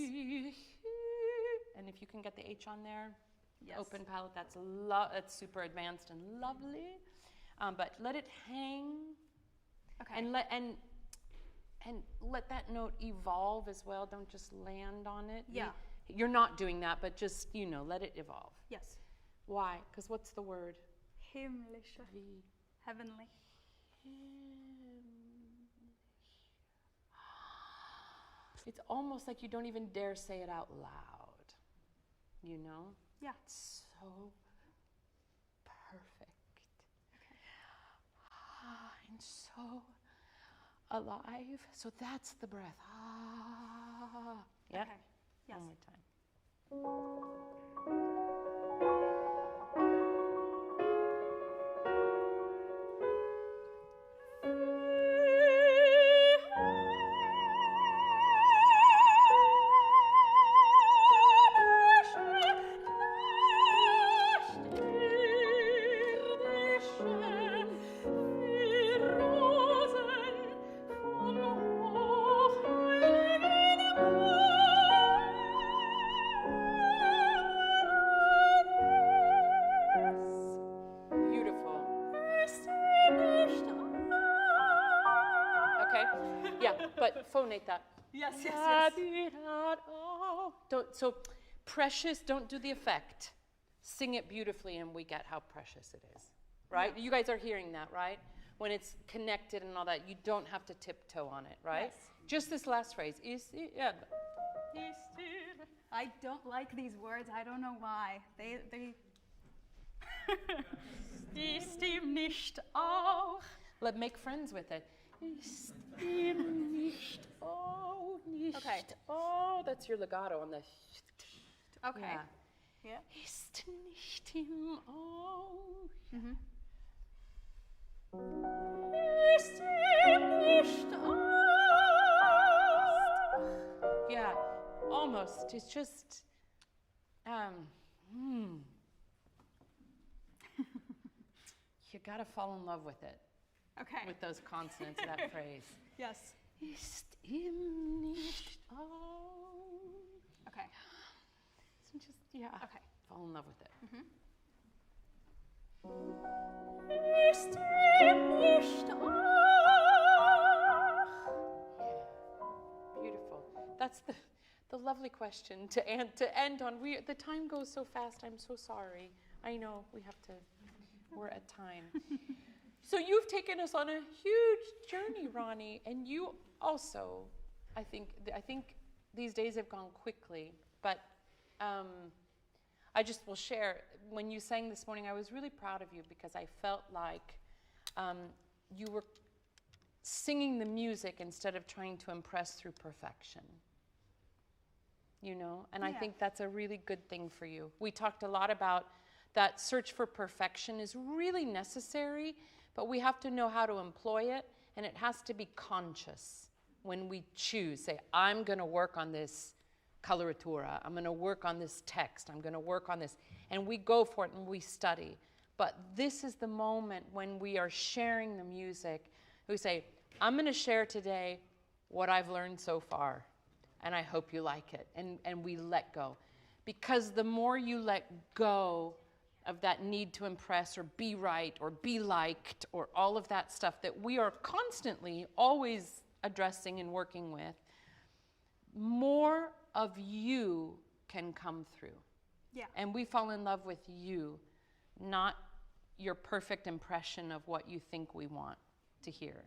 And if you can get the H on there, Yes. open palette, that's super advanced and lovely. But let it hang. Okay. And let that note evolve as well. Don't just land on it. Yeah. You're not doing that, but just, let it evolve. Yes. Why? Because what's the word? Himmlische. V. Heavenly. It's almost like you don't even dare say it out loud. Yeah. It's so perfect. And so alive. So that's the breath. Yeah? Okay. Yes. One more time. Phonate that. Yes. So precious, don't do the effect. Sing it beautifully and we get how precious it is. Right? Yeah. You guys are hearing that, right? When it's connected and all that, you don't have to tiptoe on it, right? Yes. Just this last phrase. I don't like these words. I don't know why. They Ist ihm nicht auch. Make friends with it. Ist ihm nicht auch, nicht Okay. auch. That's your legato on the. Okay. Yeah. Yeah. Ist nicht ihm auch. Mm-hmm. Ist ihm nicht auch. Yeah, almost. It's just, you gotta fall in love with it, Okay. with those consonants of that phrase. Yes. Ist ihm nicht auch. Okay. So just, Okay. fall in love with it. Ist ihm nicht auch. Beautiful. That's the lovely question to end on. The time goes so fast. I'm so sorry. I know we're at time. So you've taken us on a huge journey, Ronnie, and you also, I think these days have gone quickly, but I just will share, when you sang this morning, I was really proud of you because I felt like you were singing the music instead of trying to impress through perfection. You know, and I think that's a really good thing for you. We talked a lot about that search for perfection is really necessary, but we have to know how to employ it, and it has to be conscious when we choose. Say, I'm going to work on this coloratura, I'm going to work on this text, I'm going to work on this. And we go for it and we study. But this is the moment when we are sharing the music. We say, I'm going to share today what I've learned so far, and I hope you like it. And we let go. Because the more you let go of that need to impress or be right or be liked or all of that stuff that we are constantly always addressing and working with, more of you can come through. Yeah. And we fall in love with you, not your perfect impression of what you think we want to hear.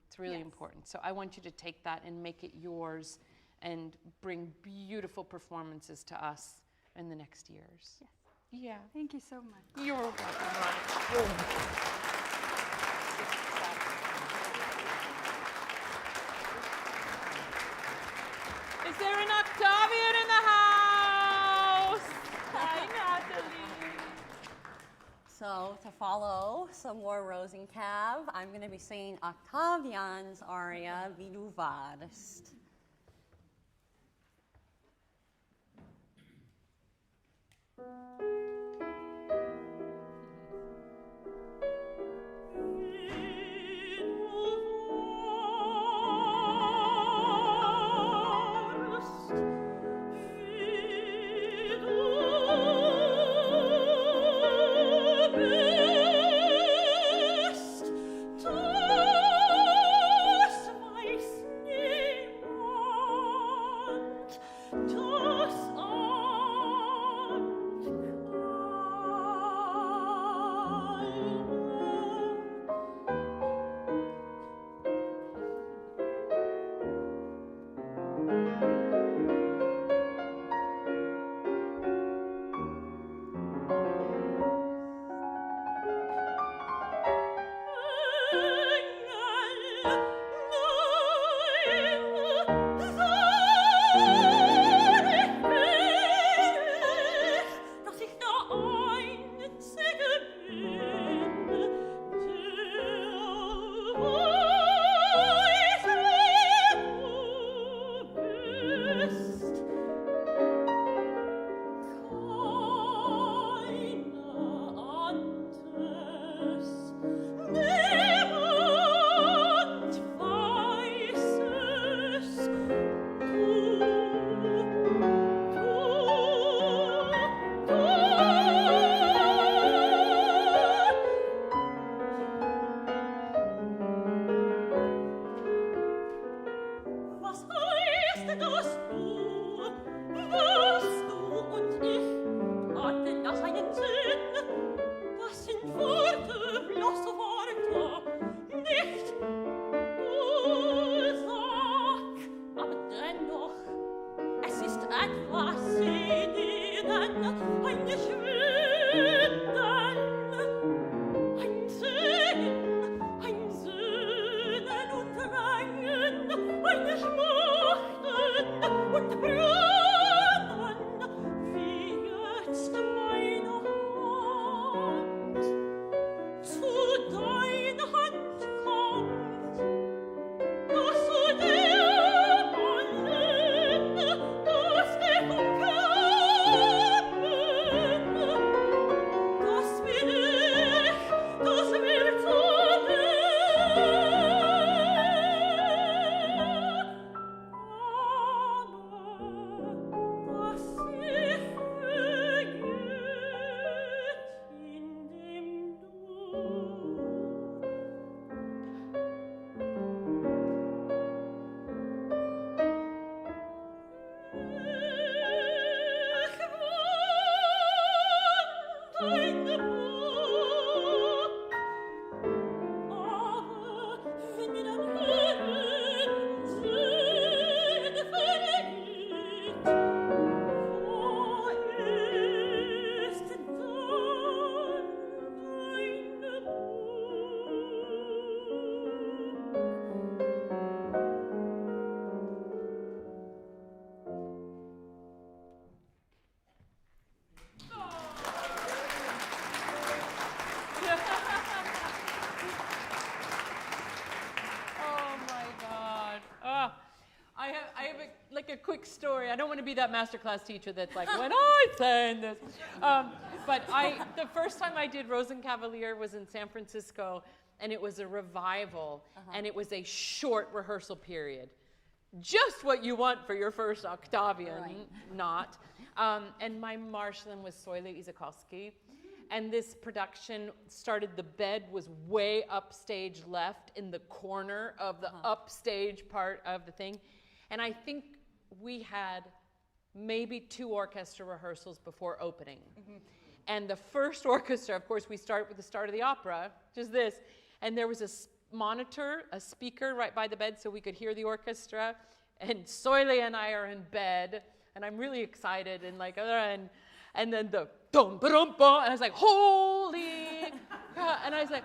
It's really important. So I want you to take that and make it yours and bring beautiful performances to us in the next years. Yes. Yeah. Thank you so much. You're welcome, Ronnie. Is there an Octavian in the house? Hi, Natalie. So to follow some more Rosenkav, I'm going to be singing Octavian's aria, Wie du warst. Eine Schmachten I have a quick story. I don't want to be that masterclass teacher that's like, when I sang this. But the first time I did Rosenkavalier was in San Francisco, and it was a revival, and it was a short rehearsal period. Just what you want for your first Octavian, not. And my Marshallin was Soile Izakowski. And this production started, the bed was way upstage left in the corner of the upstage part of the thing. And I think we had maybe 2 orchestra rehearsals before opening. And the first orchestra, of course, we start with the start of the opera, just this. And there was a monitor, a speaker right by the bed so we could hear the orchestra. And Soile and I are in bed, and I'm really excited, and like, and then the dum ba-dum ba, and I was like, holy God. And I was like,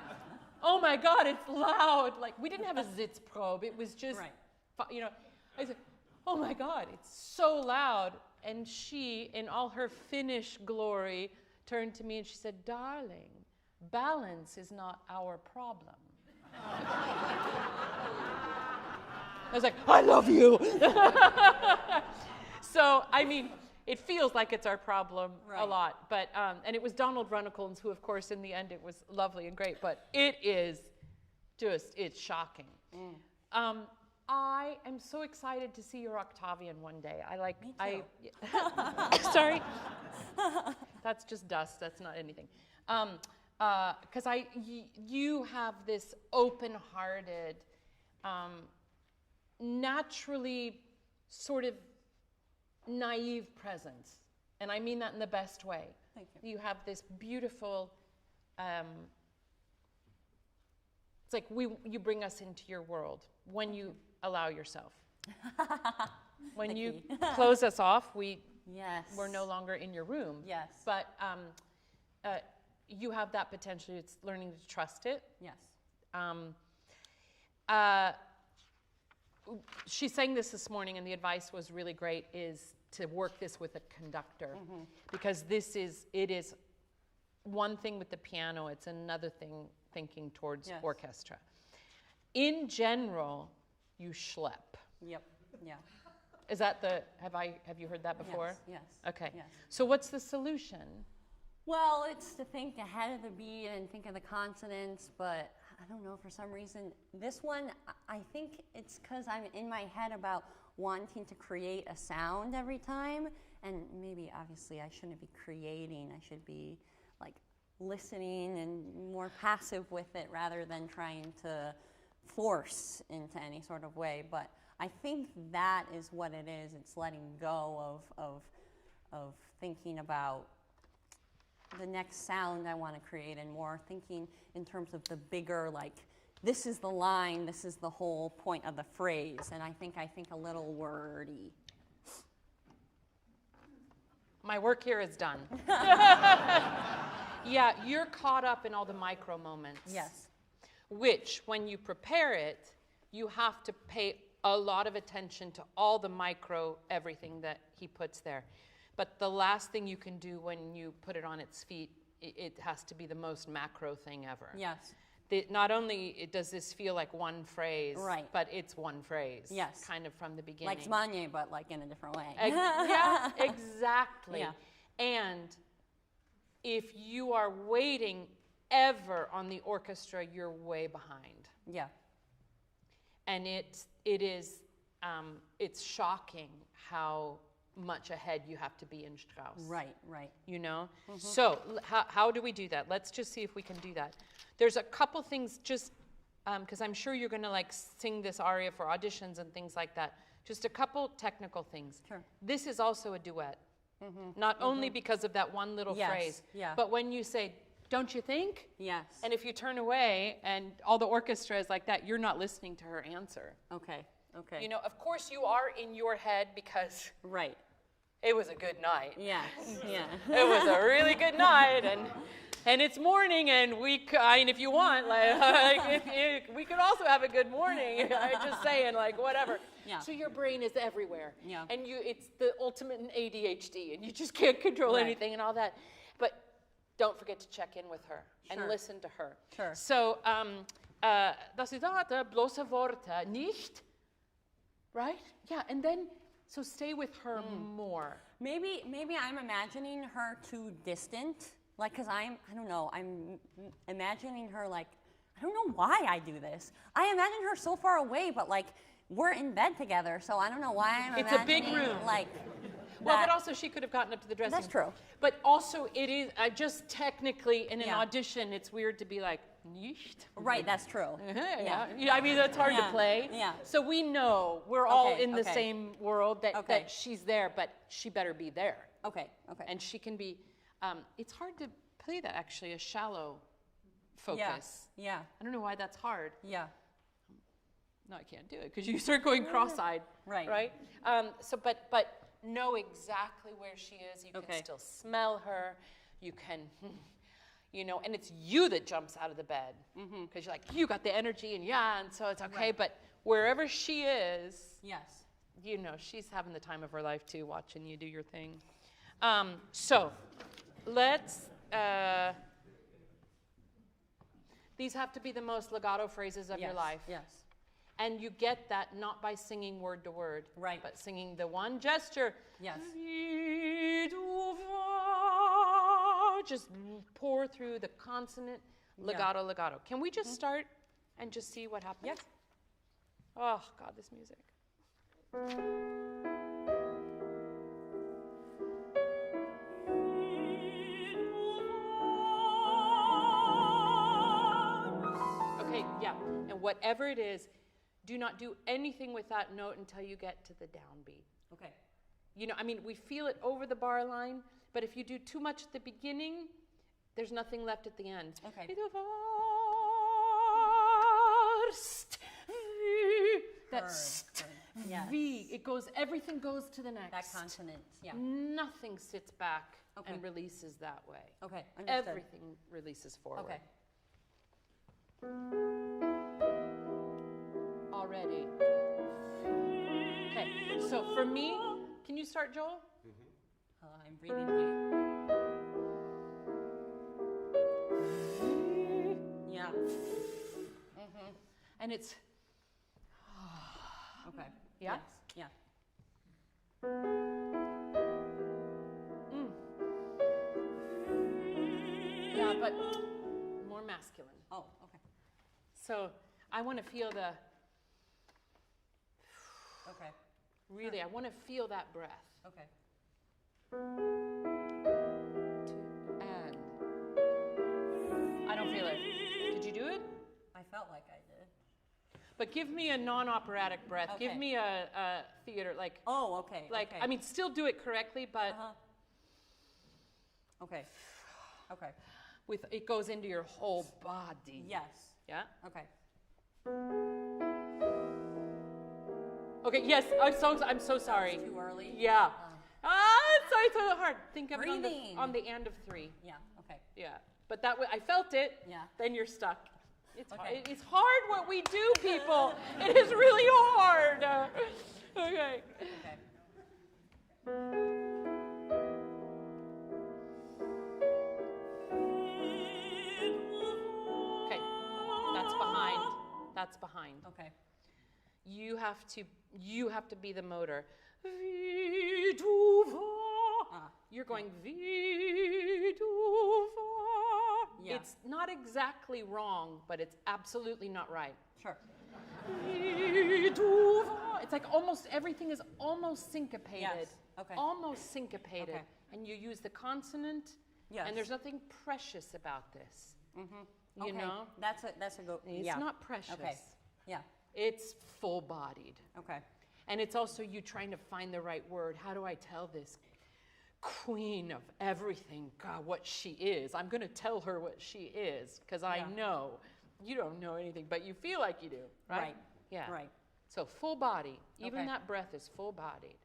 oh my God, it's loud. Like, we didn't have a Sitzprobe. It was just, you know, I was like, oh my God, it's so loud. And she, in all her Finnish glory, turned to me and she said, darling, balance is not our problem. I was like, I love you. So, I mean, it feels like it's our problem a lot. But, and it was Donald Runnicles, who, of course, in the end, it was lovely and great. But it is just, it's shocking. I am so excited to see your Octavian one day. Me too. Sorry. That's just dust. That's not anything. Because you have this open-hearted, naturally sort of naive presence. And I mean that in the best way. Thank you. You have this beautiful, it's like you bring us into your world when you allow yourself. When you close us off, we're no longer in your room. Yes. But you have that potential. It's learning to trust it. Yes. She sang this morning, and the advice was really great, is to work this with a conductor. Because it is one thing with the piano, it's another thing thinking towards orchestra. In general, you schlep. Yep. Yeah. Is that have you heard that before? Yes. Okay. Yes. So what's the solution? Well, it's to think ahead of the beat and think of the consonants, but I don't know, for some reason, this one, I think it's because I'm in my head about wanting to create a sound every time, and maybe, obviously, I shouldn't be creating, I should be, like, listening and more passive with it rather than trying to force into any sort of way, but I think that is what it is. It's letting go of thinking about the next sound I want to create, and more thinking in terms of the bigger, like, this is the line, this is the whole point of the phrase, and I think a little wordy. My work here is done. Yeah, you're caught up in all the micro moments. Yes. Which, when you prepare it, you have to pay a lot of attention to all the micro everything that he puts there. But the last thing you can do when you put it on its feet, it has to be the most macro thing ever. Yes. Not only does this feel like one phrase, but it's one phrase. Yes. Kind of from the beginning. Like smania, but like in a different way. Yeah, exactly. Yeah. And if you are waiting ever on the orchestra, you're way behind. Yeah. And it's shocking how much ahead you have to be in Strauss. Right. You know? So how do we do that? Let's just see if we can do that. There's a couple things, just because I'm sure you're going to like sing this aria for auditions and things like that. Just a couple technical things. Sure. This is also a duet. Not only because of that one little phrase, but when you say, don't you think? Yes. And if you turn away and all the orchestra is like that, you're not listening to her answer. Okay. You know, of course you are in your head because it was a good night. Yes. Yeah. It was a really good night, and it's morning, and and if you want, we could also have a good morning. I'm just saying, like, whatever. Yeah. So your brain is everywhere. Yeah. And it's the ultimate in ADHD, and you just can't control anything and all that. But don't forget to check in with her and listen to her. Sure. So, das ist bloße Worte, nicht right? Yeah, and then, so stay with her more. Maybe I'm imagining her too distant. Like, because I don't know, I'm imagining her like, I don't know why I do this. I imagine her so far away, but like, we're in bed together, so I don't know why I'm It's a big imagining, room. like, Well, that- but also she could have gotten up to the dressing That's room. true. But also it is, just technically in an Yeah. audition, it's weird to be like, nicht. Right, that's true. Yeah, I mean, that's hard to Yeah, play. yeah. So we know we're all Okay, in the okay. same world, that, Okay. that she's there, but she better be there. Okay. And she can be, it's hard to play that actually, a shallow focus. Yeah. I don't know why that's hard. Yeah. No, I can't do it because you start going cross-eyed. Right. Right. But know exactly where she is. You can Okay. still smell her. You can, you know, and it's you that jumps out of the bed because you're like, you got the energy and so it's okay. Right. But wherever she is, Yes. you know, she's having the time of her life too, watching you do your thing. So let's. These have to be the most legato phrases of your life. Yes. And you get that not by singing word to word, Right. but singing the one gesture. Yes. Just pour through the consonant, legato, legato. Can we just start and just see what happens? Yes. Oh, God, this music. Okay, yeah. And whatever it is, do not do anything with that note until you get to the downbeat. Okay. You know, I mean, we feel it over the bar line, but if you do too much at the beginning, there's nothing left at the end. Okay. Warst, that st, Yes. V, it goes, everything goes to the next. That consonant. Yeah. Nothing sits back Okay. and releases that way. Okay. Understood. Everything releases forward. Okay. Already. Okay, so for me, can you start, Joel? I'm breathing right. Yeah. And it's, Okay. Yeah? Yes. yeah, but more masculine. Oh, okay. So I want to feel the, Okay. really, I want to feel that breath. Okay. And I don't feel it. Did you do it? I felt like I did. But give me a non-operatic breath. Give Okay. me a theater, like, Oh, okay. like okay. I mean, still do it correctly, but Okay. Okay. with it goes into your whole body. Yes. Yeah? Okay. Okay, yes, I'm so sorry. Too early? Yeah. It's so hard. Think of it Breathing. on the end of 3. Yeah. Okay. Yeah. But that way, I felt it. Yeah. Then you're stuck. It's Okay. hard. It's hard what we do, people. It is really hard. Okay. Okay. Okay. That's behind. That's behind. Okay. You have to be the motor. You're going Yeah. It's not exactly wrong, but it's absolutely not right. Sure. It's like almost everything is almost syncopated. Yes. Okay. Almost syncopated. Okay. And you use the consonant. Yes. And there's nothing precious about this. You Okay. know? That's a go. It's yeah. not precious. Okay. Yeah. It's full-bodied. Okay. And it's also you trying to find the right word. How do I tell this queen of everything, God, what she is? I'm going to tell her what she is because I know you don't know anything, but you feel like you do, right? Right. Yeah. Right. So full body. Even Okay. that breath is full-bodied.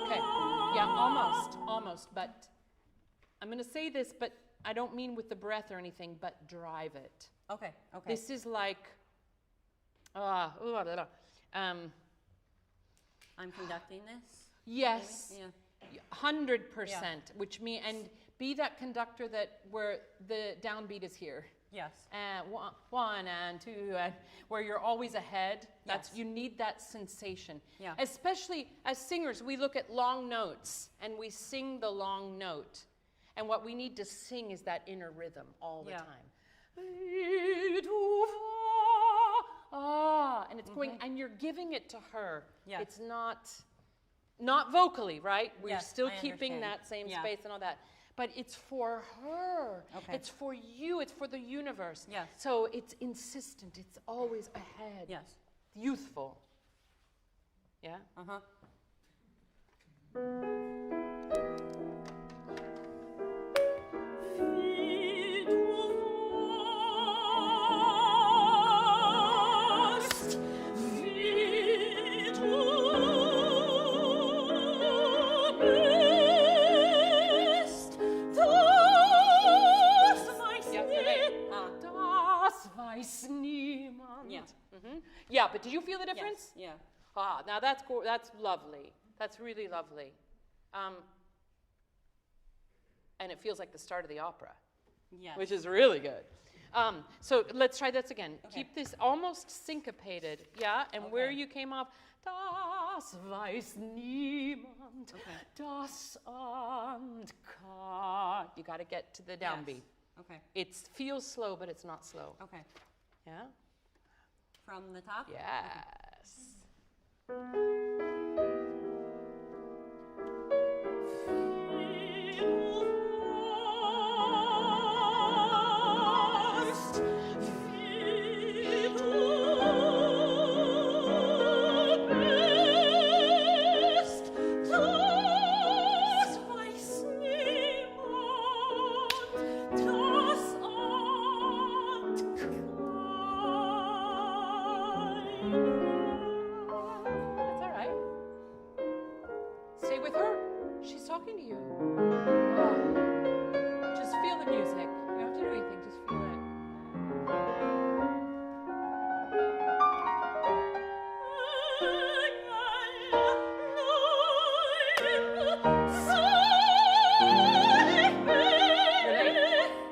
Okay. Yeah, almost. But I'm going to say this, but I don't mean with the breath or anything, but drive it. Okay. Okay. This is like, I'm conducting this. yes, Yeah. 100%. Which mean, and be that conductor that where the downbeat is here. Yes. And one and two, and where you're always ahead. That's Yes. you need that sensation. Yeah. Especially as singers, we look at long notes and we sing the long note. And what we need to sing is that inner rhythm all the time. And it's going, and you're giving it to her. Yes. It's not vocally, right? We're Yes, still I keeping understand. that same Yeah. space and all that. But it's for her. Okay. It's for you. It's for the universe. Yes. So it's insistent. It's always ahead. Yes. Youthful. Yeah? Uh-huh. Yeah, but do you feel the difference? Yes. Yeah. Ah, now that's lovely. That's really lovely. And it feels like the start of the opera, Yes. which is really good. So let's try this again. Okay. Keep this almost syncopated, yeah? And where Okay. you came off, das weiß niemand, Okay. das und kann. You got to get to the downbeat. Yes. Okay. It feels slow, but it's not slow. Okay. Yeah? From the top? Yes. Talking to you. Oh. Just feel the music. You don't have to do anything, just feel it.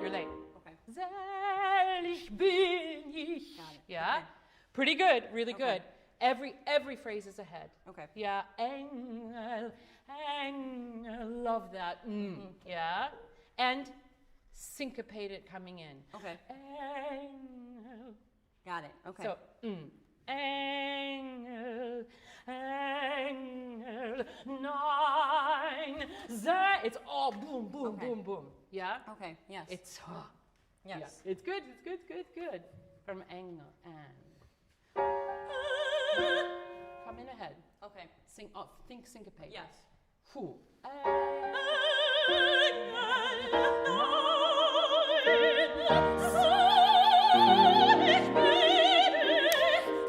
You're late. Okay. Selig bin ich. Got it. Yeah? Okay. Pretty good, really Okay. good. Every phrase is ahead. Okay. Yeah, Engel, Engel, love that. Yeah, and syncopated coming in. Okay. Engel. Got it. Okay. So, Engel, Engel, nein, it's all boom, boom, Okay. boom, boom. Yeah. Okay. Yes. It's yes. yeah, it's good. It's good. From Engel and. Come in ahead. Okay. Sing. Think syncopate. Yes. Whew.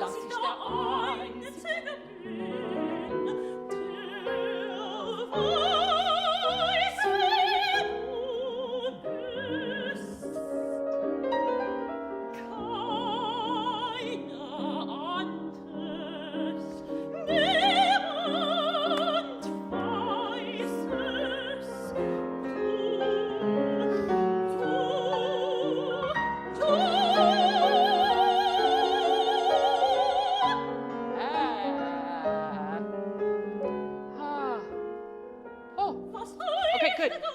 Das ist der einzige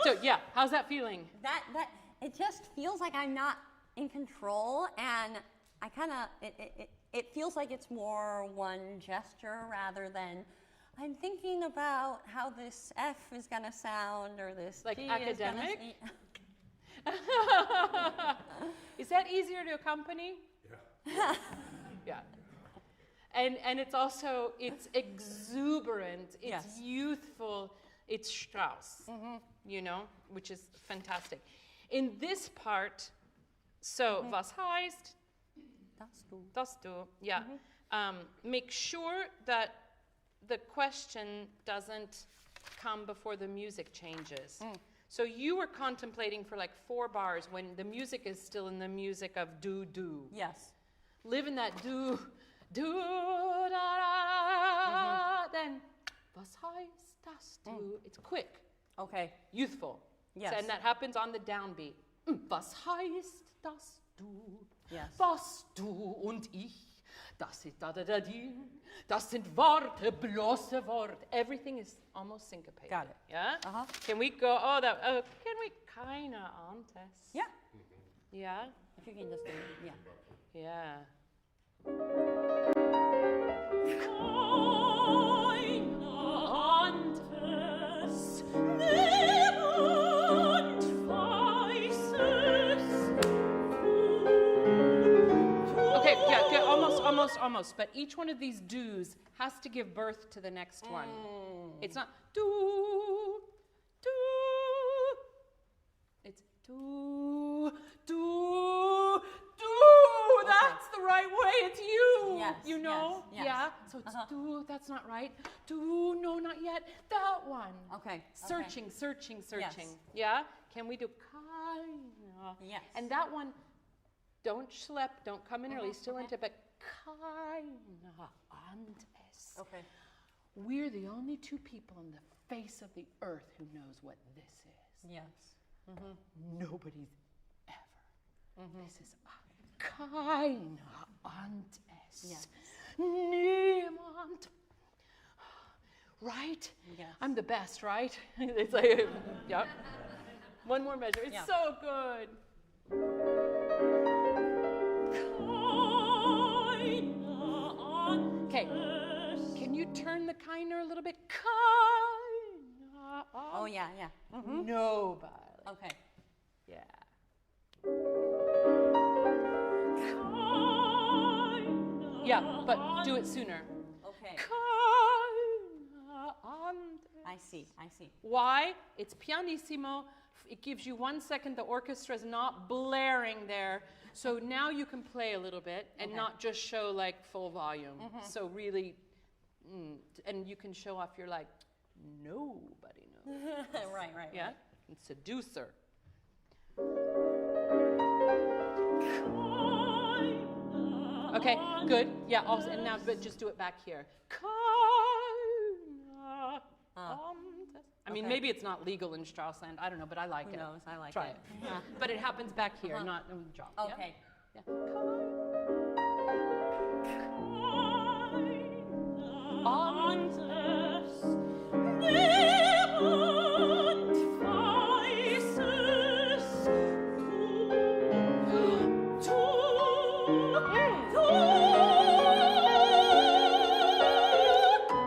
So yeah, how's that feeling? That it just feels like I'm not in control, and I kind of it feels like it's more one gesture rather than I'm thinking about how this F is gonna sound or this Like G academic? Is Is that easier to accompany? Yeah. Yeah. And it's also, it's exuberant, it's Yes. youthful, it's Strauss, you know, which is fantastic. In this part, so, was heißt? Das du, yeah. Make sure that the question doesn't come before the music changes. So you were contemplating for like 4 bars when the music is still in the music of do. Yes. Live in that do, da, da, then was heißt das du? It's quick, Okay. youthful. Yes. And that happens on the downbeat. Was heißt das du? Yes. Was du und ich? Das ist da da da di. Das sind Worte, bloße Wort. Everything is almost syncopated. Got it. Yeah? Uh-huh. Can we go, can we kind of antes? Yeah. Yeah? If you can just do it. Yeah. Yeah. Okay, yeah, good, almost. But each one of these do's has to give birth to the next one. It's not do, do. It's do, do, do. That's the right way. It's you. Yes, You know? yes, yes. Yeah. So it's do. That's not right. Do. No, not yet. That one. Okay. Searching. Yes. Yeah. Can we do kind? Yes. And that one, don't schlep. Don't come in early. Still into, but kind antes. Okay. We're the only two people on the face of the earth who knows what this is. Yes. Nobody's ever. This is keine antes. Yes. Niemand. Right? Yes. I'm the best, right? It's like, yeah. One more measure. It's Yeah. so good. Okay. Can you turn the kinder a little bit? Oh, yeah, yeah. Nobody. Okay. Yeah. Yeah, but do it sooner. Okay. I see. Why? It's pianissimo. It gives you 1 second. The orchestra is not blaring there. So now you can play a little bit and not just show like full volume. So really, and you can show off your like, nobody knows. right. Yeah? And seducer. Okay, good. Yeah, also, and now, but just do it back here. I mean, Okay. maybe it's not legal in Straussland. I don't know, but I like Who it. knows? I like Try it. it. Yeah. But it happens back here, not in the drop. Yeah? Okay. Yeah.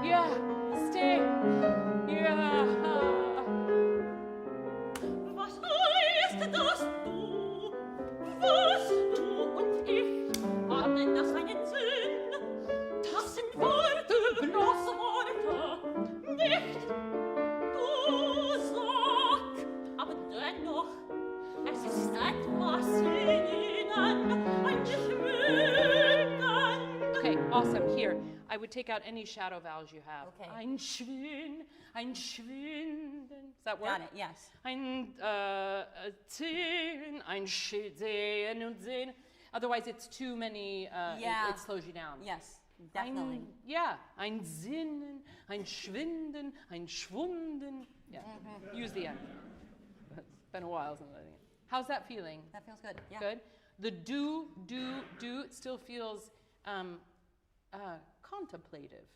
Yeah, stay. Yeah. Was heißt das du? Was du und ich hatten das einen Sinn? Das sind Worte, bloße Worte, nicht du sag, aber dennoch, es ist etwas in ihnen, ein Schwingen. Okay, awesome. Here, I would take out any shadow vowels you have. Okay. Ein Schwinden. Does that work? Got it. Yes. Ein Sehen, ein Sehen und Sehen. Otherwise, it's too many. Yeah. It slows you down. Yes. Definitely. Ein Sinnen, ein Schwinden, ein Schwunden. Yeah. Use the end. It's been a while since I think. How's that feeling? That feels good. Yeah. Good. The do it still feels contemplative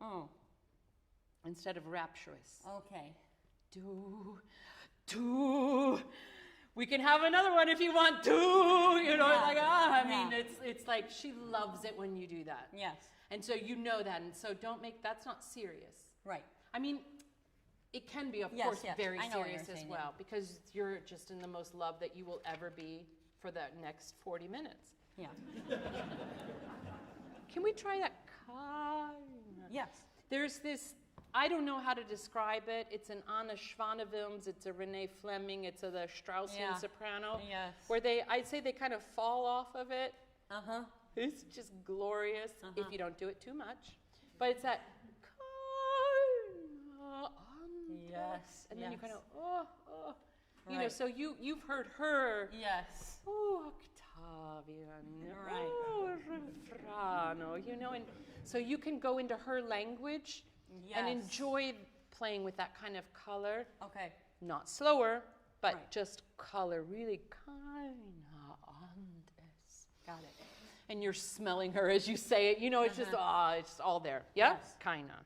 Oh. instead of rapturous. Okay. Do. We can have another one if you want to. You know, Yeah. like I mean, Yeah. it's like she loves it when you do that. Yes. And so you know that, and so don't make that's not serious. Right. I mean, it can be, of Yes, course, yes. very I know what serious you're as saying, well, because you're just in the most love that you will ever be for the next 40 minutes. Yeah. Can we try that? Yes. There's this, I don't know how to describe it. It's an Anna Schwanewilms, it's a Renee Fleming, it's a the Straussian Yeah. soprano. Yes. Where I'd say they kind of fall off of it. Uh-huh. It's just glorious if you don't do it too much. But it's that, Yes. and then you yes. kind of, you know, Right. so you've heard her, Yes. Octavian, Right. Refrano, you know, and so you can go into her language and Yes. enjoy playing with that kind of color. Okay. Not slower, but Right. just color really kinda anders. Got it. And you're smelling her as you say it. You know, it's just it's all there. Yeah, Yes. kinda.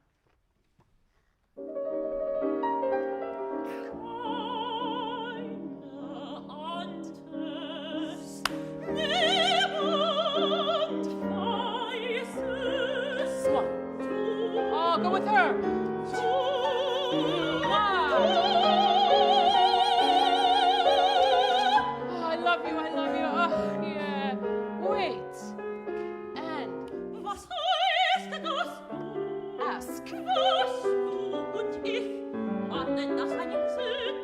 Small. Oh, go with her. Wow. Oh, I love you. I love you. Oh, yeah. Wait. And Was heißt das? ask. Was du und ich hatten das einen Sinn?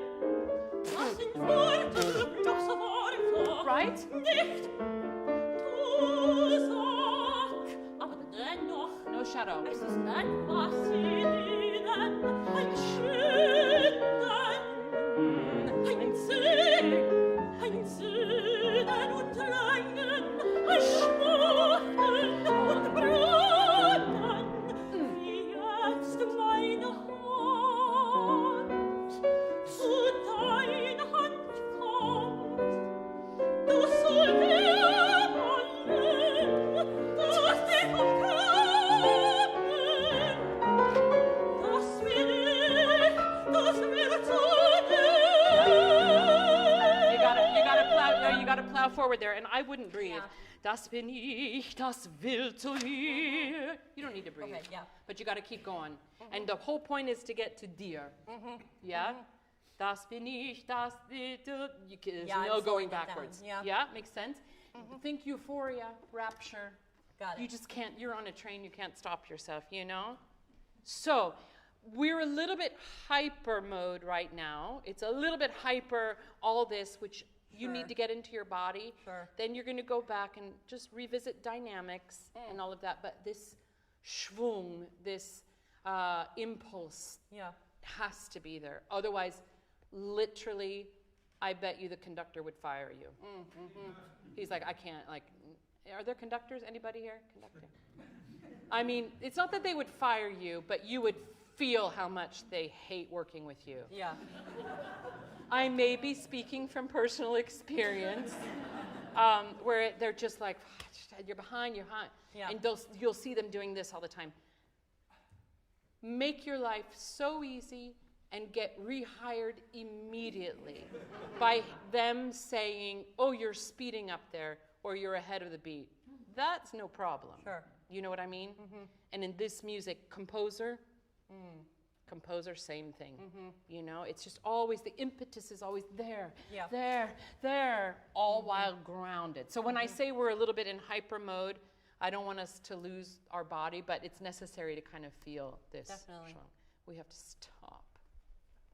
Das sind Worte, bloße Worte. Right? Nicht du sag, aber dennoch, No shadow. es ist etwas in ihnen, ein Schütten, ein Sehnen und Drängen, ein Schmachten und Brennen, wie jetzt meine Hand zu deiner Hand kommt. Du sollst allen, das dich umkommen, das wird zu You gotta plow forward there, and I wouldn't breathe. Yeah. Das bin ich, das will zu mir. You don't need to breathe. Okay, yeah. But you gotta keep going. And the whole point is to get to dir. Yeah? Das bin ich, das will zu... There's Yeah, I'm no slowing going it down, backwards. yeah. Makes sense? Think euphoria, rapture. Got it. You just can't, you're on a train, you can't stop yourself, you know? So, we're a little bit hyper mode right now. It's a little bit hyper, all this, which you need Sure. to get into your body. Sure. Then you're going to go back and just revisit dynamics and all of that. But this schwung, this impulse Yeah. has to be there. Otherwise, literally, I bet you the conductor would fire you. He's like, I can't, like, are there conductors? Anybody here? Conductor? I mean, it's not that they would fire you, but you would feel how much they hate working with you. Yeah. I may be speaking from personal experience, where they're just like, you're behind. Yeah. And you'll see them doing this all the time. Make your life so easy and get rehired immediately by them saying, oh, you're speeding up there, or you're ahead of the beat. That's no problem. Sure. You know what I mean? And in this music, composer, same thing. You know, it's just always, the impetus is always there, Yeah. there, all while grounded. So when I say we're a little bit in hyper mode, I don't want us to lose our body, but it's necessary to kind of feel this. Definitely. Strong. We have to stop.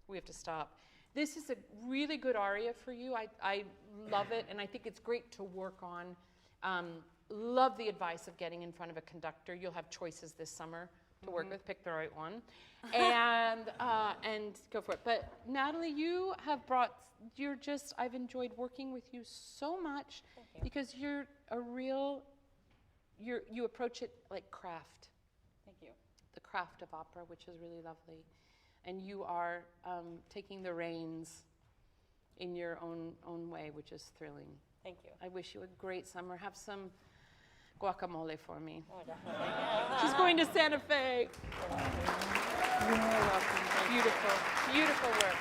We have to stop. This is a really good aria for you. I love it, and I think it's great to work on. Love the advice of getting in front of a conductor. You'll have choices this summer to work with. Pick the right one, and go for it. But Natalie, you have brought. I've enjoyed working with you so much because you're a real. You approach it like craft. Thank you. The craft of opera, which is really lovely, and you are taking the reins in your own way, which is thrilling. Thank you. I wish you a great summer. Have some guacamole for me. Oh, definitely. She's going to Santa Fe. You're welcome. Beautiful, beautiful work.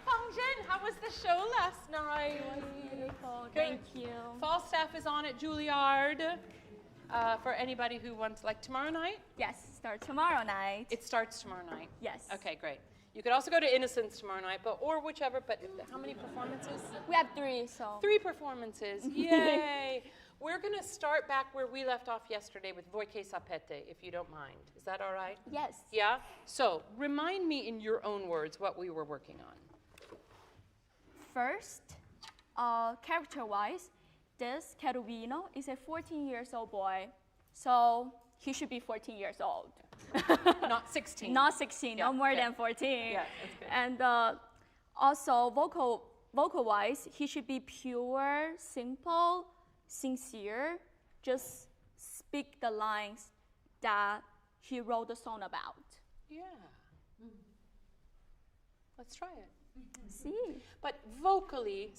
Fangzhen, how was the show last night? Beautiful, Good. thank you. Fall staff is on at Juilliard. For anybody who wants, like tomorrow night? Yes, start tomorrow night. It starts tomorrow night. Yes. Okay, great. You could also go to Innocence tomorrow night, or whichever, but how many performances? We have 3, so. 3 performances, yay! We're gonna start back where we left off yesterday with Voike Sapete, if you don't mind. Is that all right? Yes. Yeah? So, remind me in your own words what we were working on. First, character-wise, this Cherubino is a 14 years old boy, so he should be 14 years old. Not 16. Not 16, Yeah, no more okay. than 14. Yeah, that's good. And also, vocal-wise, he should be pure, simple, sincere, just speak the lines that he wrote the song about. Yeah. Let's try it. See. But vocally,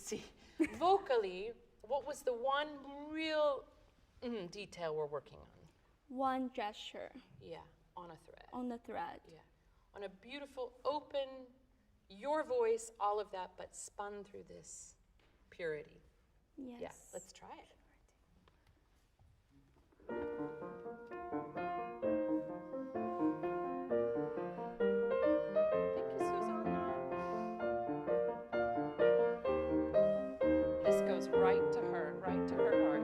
what was the one real detail we're working on? One gesture Yeah, on a thread. on the thread. Yeah. On a beautiful, open, your voice, all of that, but spun through this purity. Yes. Yeah, let's try it. Thank you, Susanna. This goes right to her heart.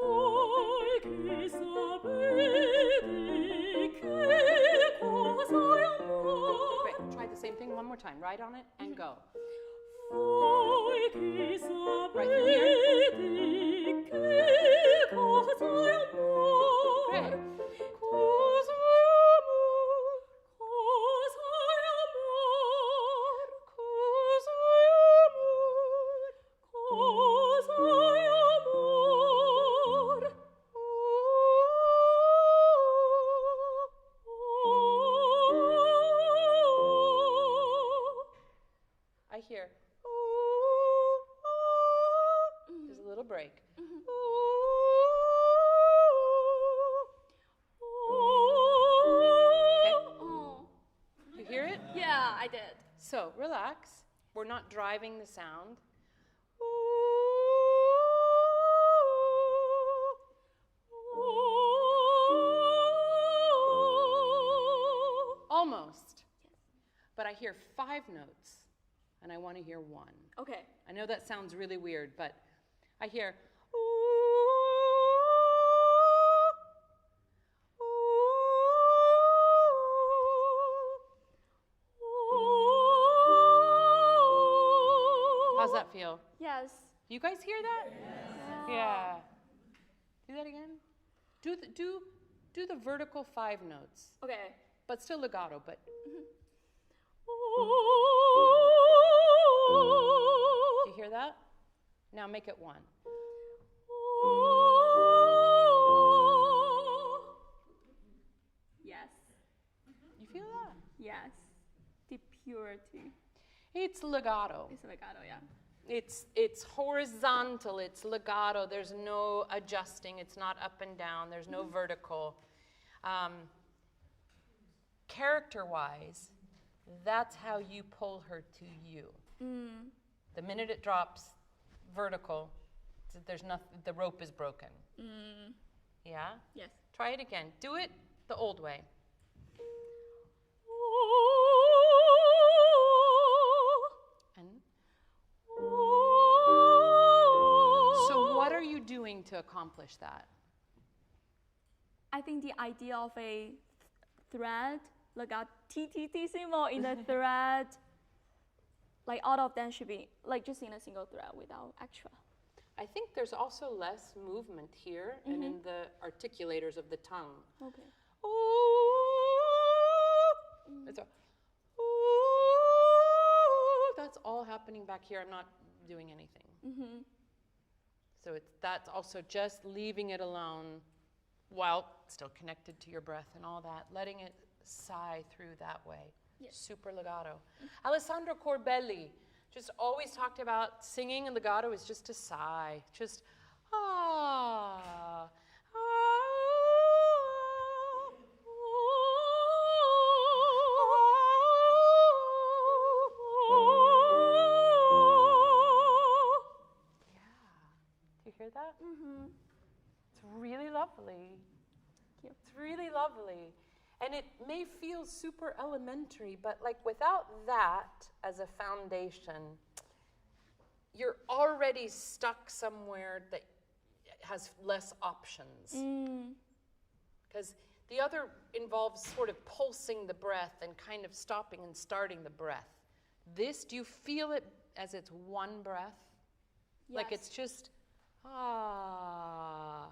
Voi che sapete che cosa è amore. Great, try the same thing one more time. Right on it and go. Voi che Right through here. sapete che cosa è amore. Great. Cosa è amore? Cosa è amore? Cosa è amore? Cosa è amore? I hear. There's a little break. Oh. You hear it? Yeah, I did. So relax. We're not driving the sound. Almost. But I hear 5 notes, and I want to hear 1. Okay. I know that sounds really weird, but I hear. How's that feel? Yes. You guys hear that? Yeah. Do that again. Do the vertical 5 notes, Okay. but still legato. But do you hear that? Now make it 1. Yes. You feel that? Yes. The purity. It's legato. It's legato, yeah. It's horizontal, it's legato, there's no adjusting, it's not up and down, there's no vertical. Character-wise, that's how you pull her to you. The minute it drops vertical, there's nothing, the rope is broken. Yeah? Yes. Try it again. Do it the old way. And so what are you doing to accomplish that? I think the idea of a thread, legatissimo in a thread, like all of them should be like just in a single thread without extra. I think there's also less movement here and in the articulators of the tongue. Okay. It's a, that's all happening back here. I'm not doing anything. So that's also just leaving it alone while still connected to your breath and all that, letting it sigh through that way. Yes. Super legato. Alessandro Corbelli just always talked about singing and legato is just to sigh, just ah. Do you hear that? It's really lovely. It's really lovely. And it may feel super elementary, but like without that as a foundation, you're already stuck somewhere that has less options. Because the other involves sort of pulsing the breath and kind of stopping and starting the breath. This, do you feel it as it's one breath? Like it's just, ah.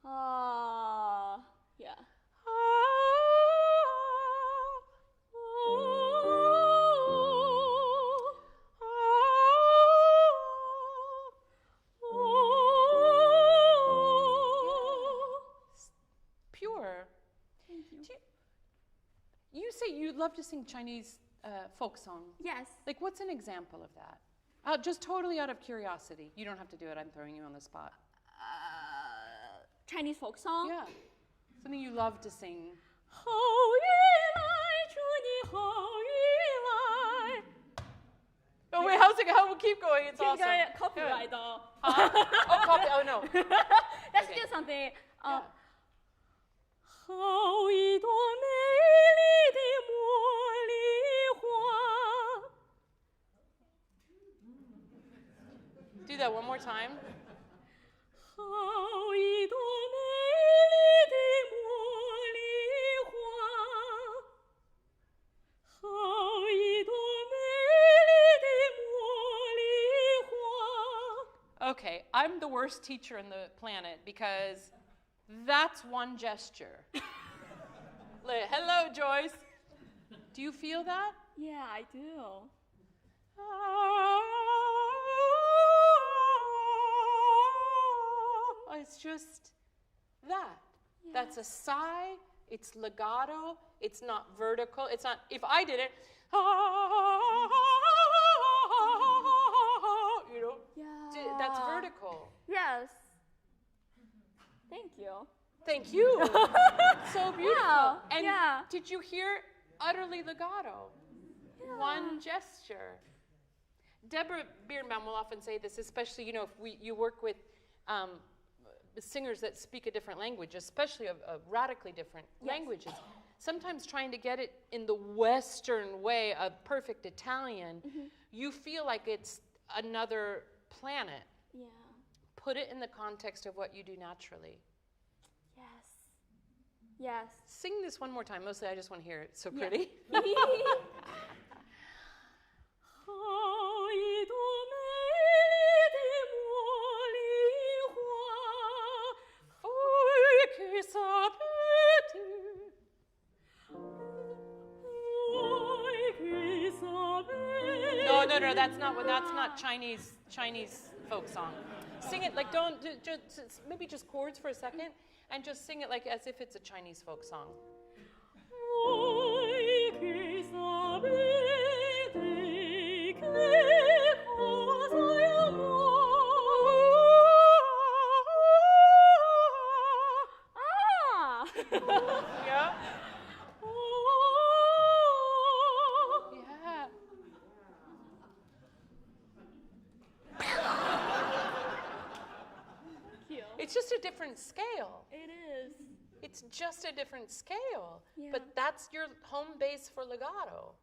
Ah, yeah. Pure. Thank you. love to sing Chinese folk song? Yes. Like, what's an example of that? Just totally out of curiosity. You don't have to do it. I'm throwing you on the spot. Chinese folk song. Yeah. Something you love to sing. 好运来，祝你好运来。 Oh, wait, how's it go? We'll keep going. It's awesome. Copyright though. Huh? Oh, copy. Oh, no. Let's Okay. do something. Yeah. 好一朵美丽的茉莉花。 Do that one more time. 好一朵美丽的茉莉花。好一朵美丽的茉莉花。 Okay, I'm the worst teacher in the planet because that's one gesture. Hello, Joyce. Do you feel that? Yeah, I do. It's just that. That's a sigh. It's legato. It's not vertical. It's not, if I did it, you know, that's Yeah. vertical. Yes. Thank you. Thank you. So beautiful. Yeah, And yeah. did you hear utterly legato? One gesture. Deborah Bierbaum will often say this, especially, you know, if you work with singers that speak a different language, especially a radically different languages. Sometimes trying to get it in the Western way of perfect Italian, you feel like it's another planet. Yeah. Put it in the context of what you do naturally. Yes. Yes. Sing this one more time. Mostly I just want to hear it. It's so pretty. 好一朵美丽的茉莉花。 No, that's not Chinese folk song. Sing it like just maybe just chords for a second and just sing it like as if it's a Chinese folk song. Yeah. Yeah. It's just a different scale. It is. It's just a different scale. Yeah. But that's your home base for legato.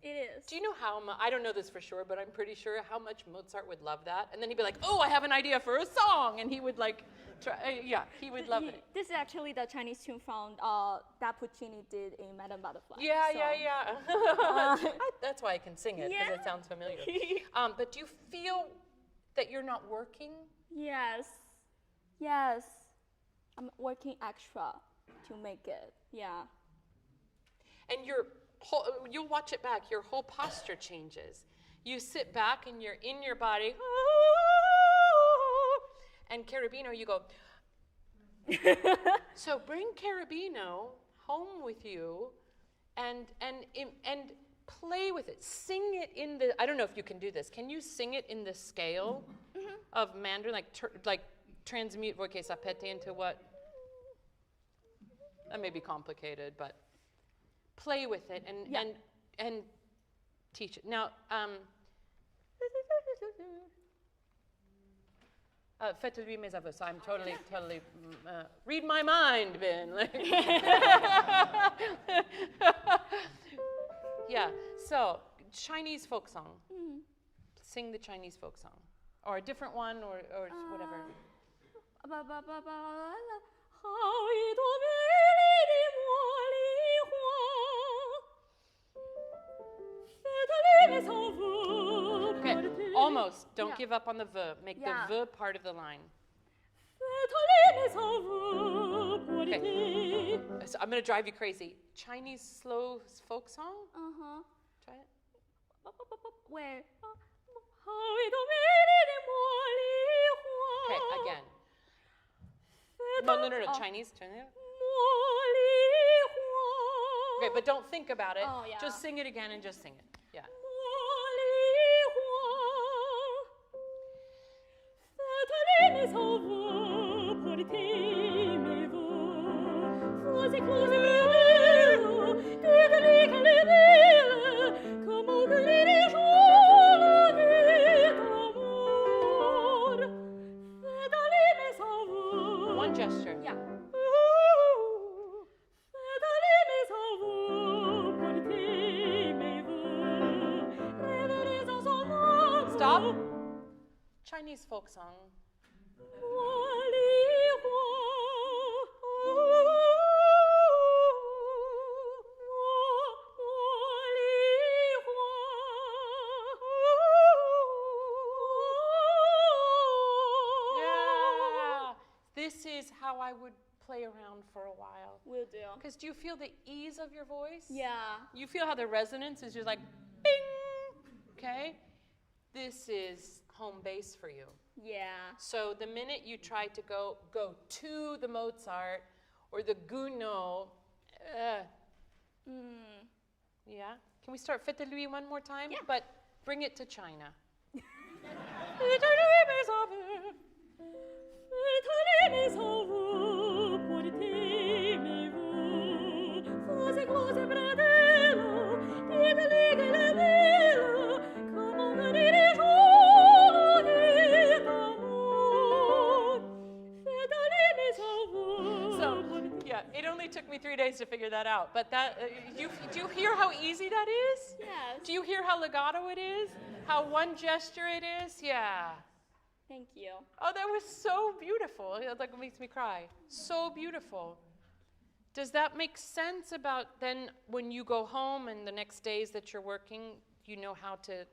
It is. Do you know how much, I don't know this for sure, but I'm pretty sure how much Mozart would love that. And then he'd be like, oh, I have an idea for a song. And he would like, he would love it. This is actually the Chinese tune from that Puccini did in Madame Butterfly. Yeah, so. yeah. That's why I can sing it, because Yeah. it sounds familiar. But do you feel that you're not working? Yes. Yes. I'm working extra to make it. Yeah. And you'll watch it back, your whole posture changes. You sit back and you're in your body, and Carabino, you go. So bring Carabino home with you and play with it. Sing it in the, I don't know if you can do this. Can you sing it in the scale of Mandarin, like transmute voce sapete into what? That may be complicated, but play with it and teach it. Now, Faites-lui mes aveux. So I'm totally, read my mind, Ben. Yeah, so Chinese folk song. Sing the Chinese folk song. Or a different one, or whatever. 好一朵美丽的茉莉花。 Okay, almost. Don't give up on the V. Make the V part of the line. Okay. So I'm going to drive you crazy. Chinese slow folk song? Uh-huh. Try it. Where? Okay, again. No. Chinese. Turn it. Okay, but don't think about it. Oh, yeah. Just sing it again and just sing it. Yeah. One gesture. Yeah. Stop. Chinese folk song. Yeah. This is how I would play around for a while. Will do. Because do you feel the ease of your voice? Yeah. You feel how the resonance is just like bing. Okay? This is home base for you. Yeah. So the minute you try to go to the Mozart or the GOUNOD, yeah. Can we start Faites-lui one more time? Yeah. But bring it to China. It only took me 3 days to figure that out. But that, do you hear how easy that is? Yes. Do you hear how legato it is? How one gesture it is? Yeah. Thank you. Oh, that was so beautiful. It like makes me cry. So beautiful. Does that make sense about then when you go home and the next days that you're working, you know how to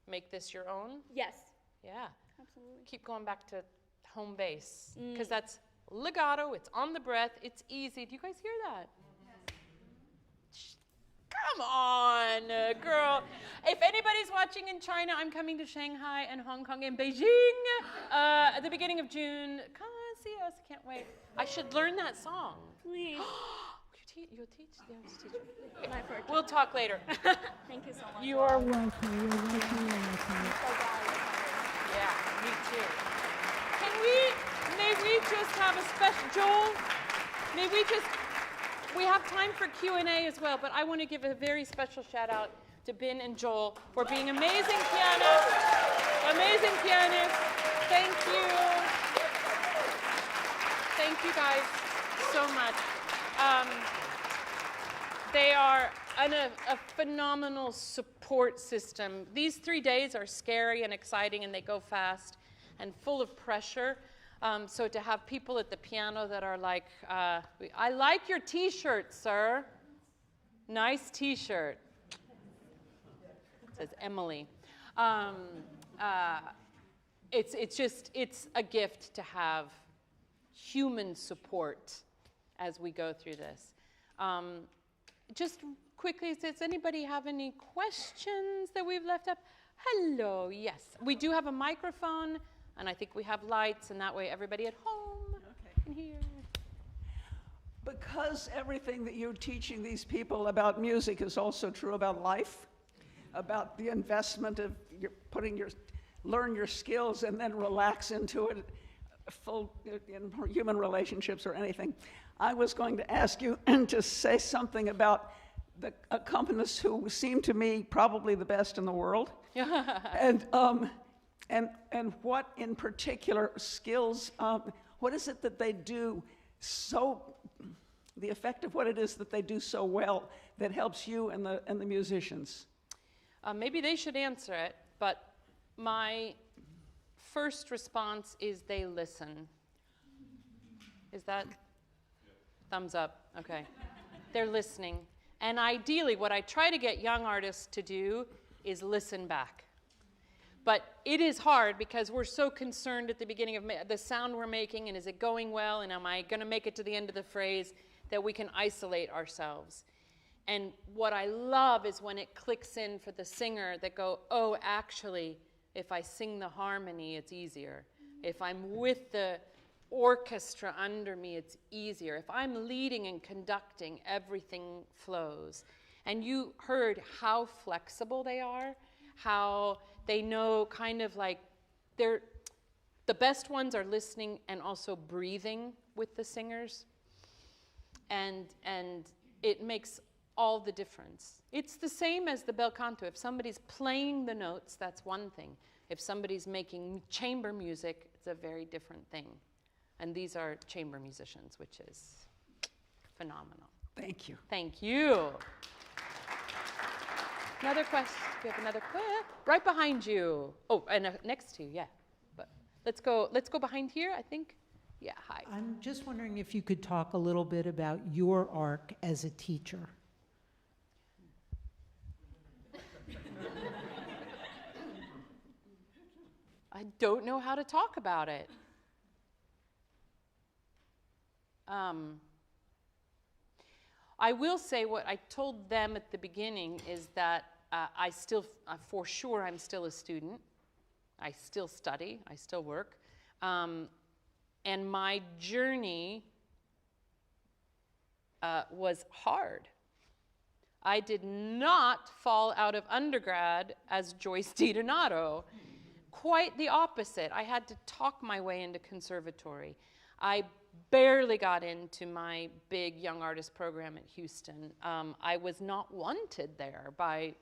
make this your own? Yes. Yeah. Absolutely. Keep going back to home base because that's legato, it's on the breath, it's easy. Do you guys hear that? Yes. Come on, girl. If anybody's watching in China, I'm coming to Shanghai and Hong Kong and Beijing at the beginning of June. Come on, see us. Can't wait. I should learn that song. Please. You'll teach? Yeah, I'll just teach you. My first. We'll talk later. Thank you so much. You are welcome. So glad. Yeah, me too. May we just have a special, Joel, we have time for Q&A as well, but I want to give a very special shout out to Bin and Joel for being amazing pianists. Amazing pianists. Thank you. Thank you guys so much. They are a phenomenal support system. These 3 days are scary and exciting, and they go fast and full of pressure. So to have people at the piano that are like, I like your T-shirt, sir. Nice T-shirt. It says Emily. It's a gift to have human support as we go through this. Just quickly, does anybody have any questions that we've left up? Hello, yes. We do have a microphone, and I think we have lights, and that way everybody at home can hear. Because everything that you're teaching these people about music is also true about life, about the investment of learn your skills and then relax into it, full in human relationships or anything. I was going to ask you to say something about the accompanists who seem to me probably the best in the world, and what in particular skills, what is it that they do the effect of what it is that they do so well that helps you and the musicians? Maybe they should answer it, but my first response is they listen. Is that? Thumbs up, okay. They're listening. And ideally, what I try to get young artists to do is listen back. But it is hard because we're so concerned at the beginning of the sound we're making, and is it going well, and am I gonna make it to the end of the phrase, that we can isolate ourselves. And what I love is when it clicks in for the singer that go, oh, actually, if I sing the harmony, it's easier. If I'm with the orchestra under me, it's easier. If I'm leading and conducting, everything flows. And you heard how flexible they are, how they know kind of like the best ones are listening and also breathing with the singers. And it makes all the difference. It's the same as the bel canto. If somebody's playing the notes, that's one thing. If somebody's making chamber music, it's a very different thing. And these are chamber musicians, which is phenomenal. Thank you. Thank you. Another question. We have another question. Right behind you. Oh, and next to you, yeah. But let's go behind here, I think. Yeah, hi. I'm just wondering if you could talk a little bit about your arc as a teacher. I don't know how to talk about it. I will say what I told them at the beginning is that for sure, I'm still a student. I still study. I still work. And my journey was hard. I did not fall out of undergrad as Joyce Di Donato. Quite the opposite. I had to talk my way into conservatory. I barely got into my big young artist program at Houston. I was not wanted there by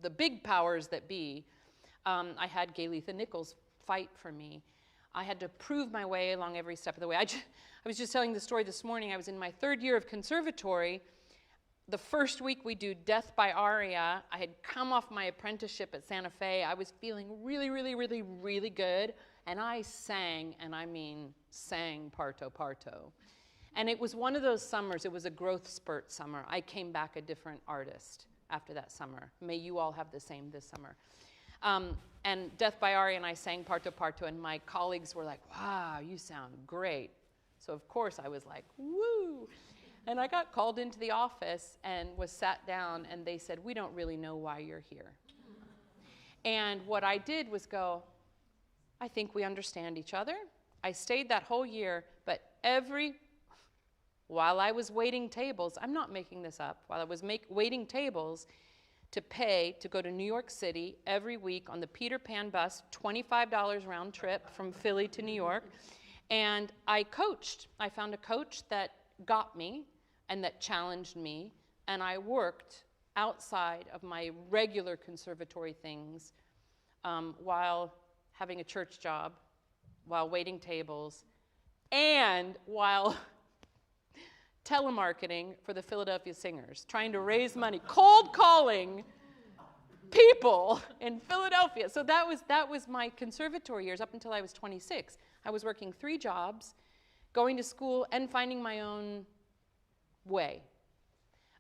the big powers that be. I had Galitha Nichols fight for me. I had to prove my way along every step of the way. I was just telling the story this morning. I was in my 3rd year of conservatory. The first week we do Death by Aria. I had come off my apprenticeship at Santa Fe. I was feeling really, really, really, really good. And I sang, and I mean sang parto parto. And it was one of those summers. It was a growth spurt summer. I came back a different artist after that summer. May you all have the same this summer. And Death by Aria and I sang parto parto, and my colleagues were like, wow, you sound great. So of course I was like, woo. And I got called into the office and was sat down, and they said, we don't really know why you're here. And what I did was go, I think we understand each other. I stayed that whole year, but while I was waiting tables, I'm not making this up, while I was waiting tables to pay to go to New York City every week on the Peter Pan bus, $25 round trip from Philly to New York, and I coached. I found a coach that got me and that challenged me, and I worked outside of my regular conservatory things while having a church job, while waiting tables, and while telemarketing for the Philadelphia Singers, trying to raise money, cold calling people in Philadelphia. So that was my conservatory years up until I was 26. I was working 3 jobs, going to school, and finding my own way.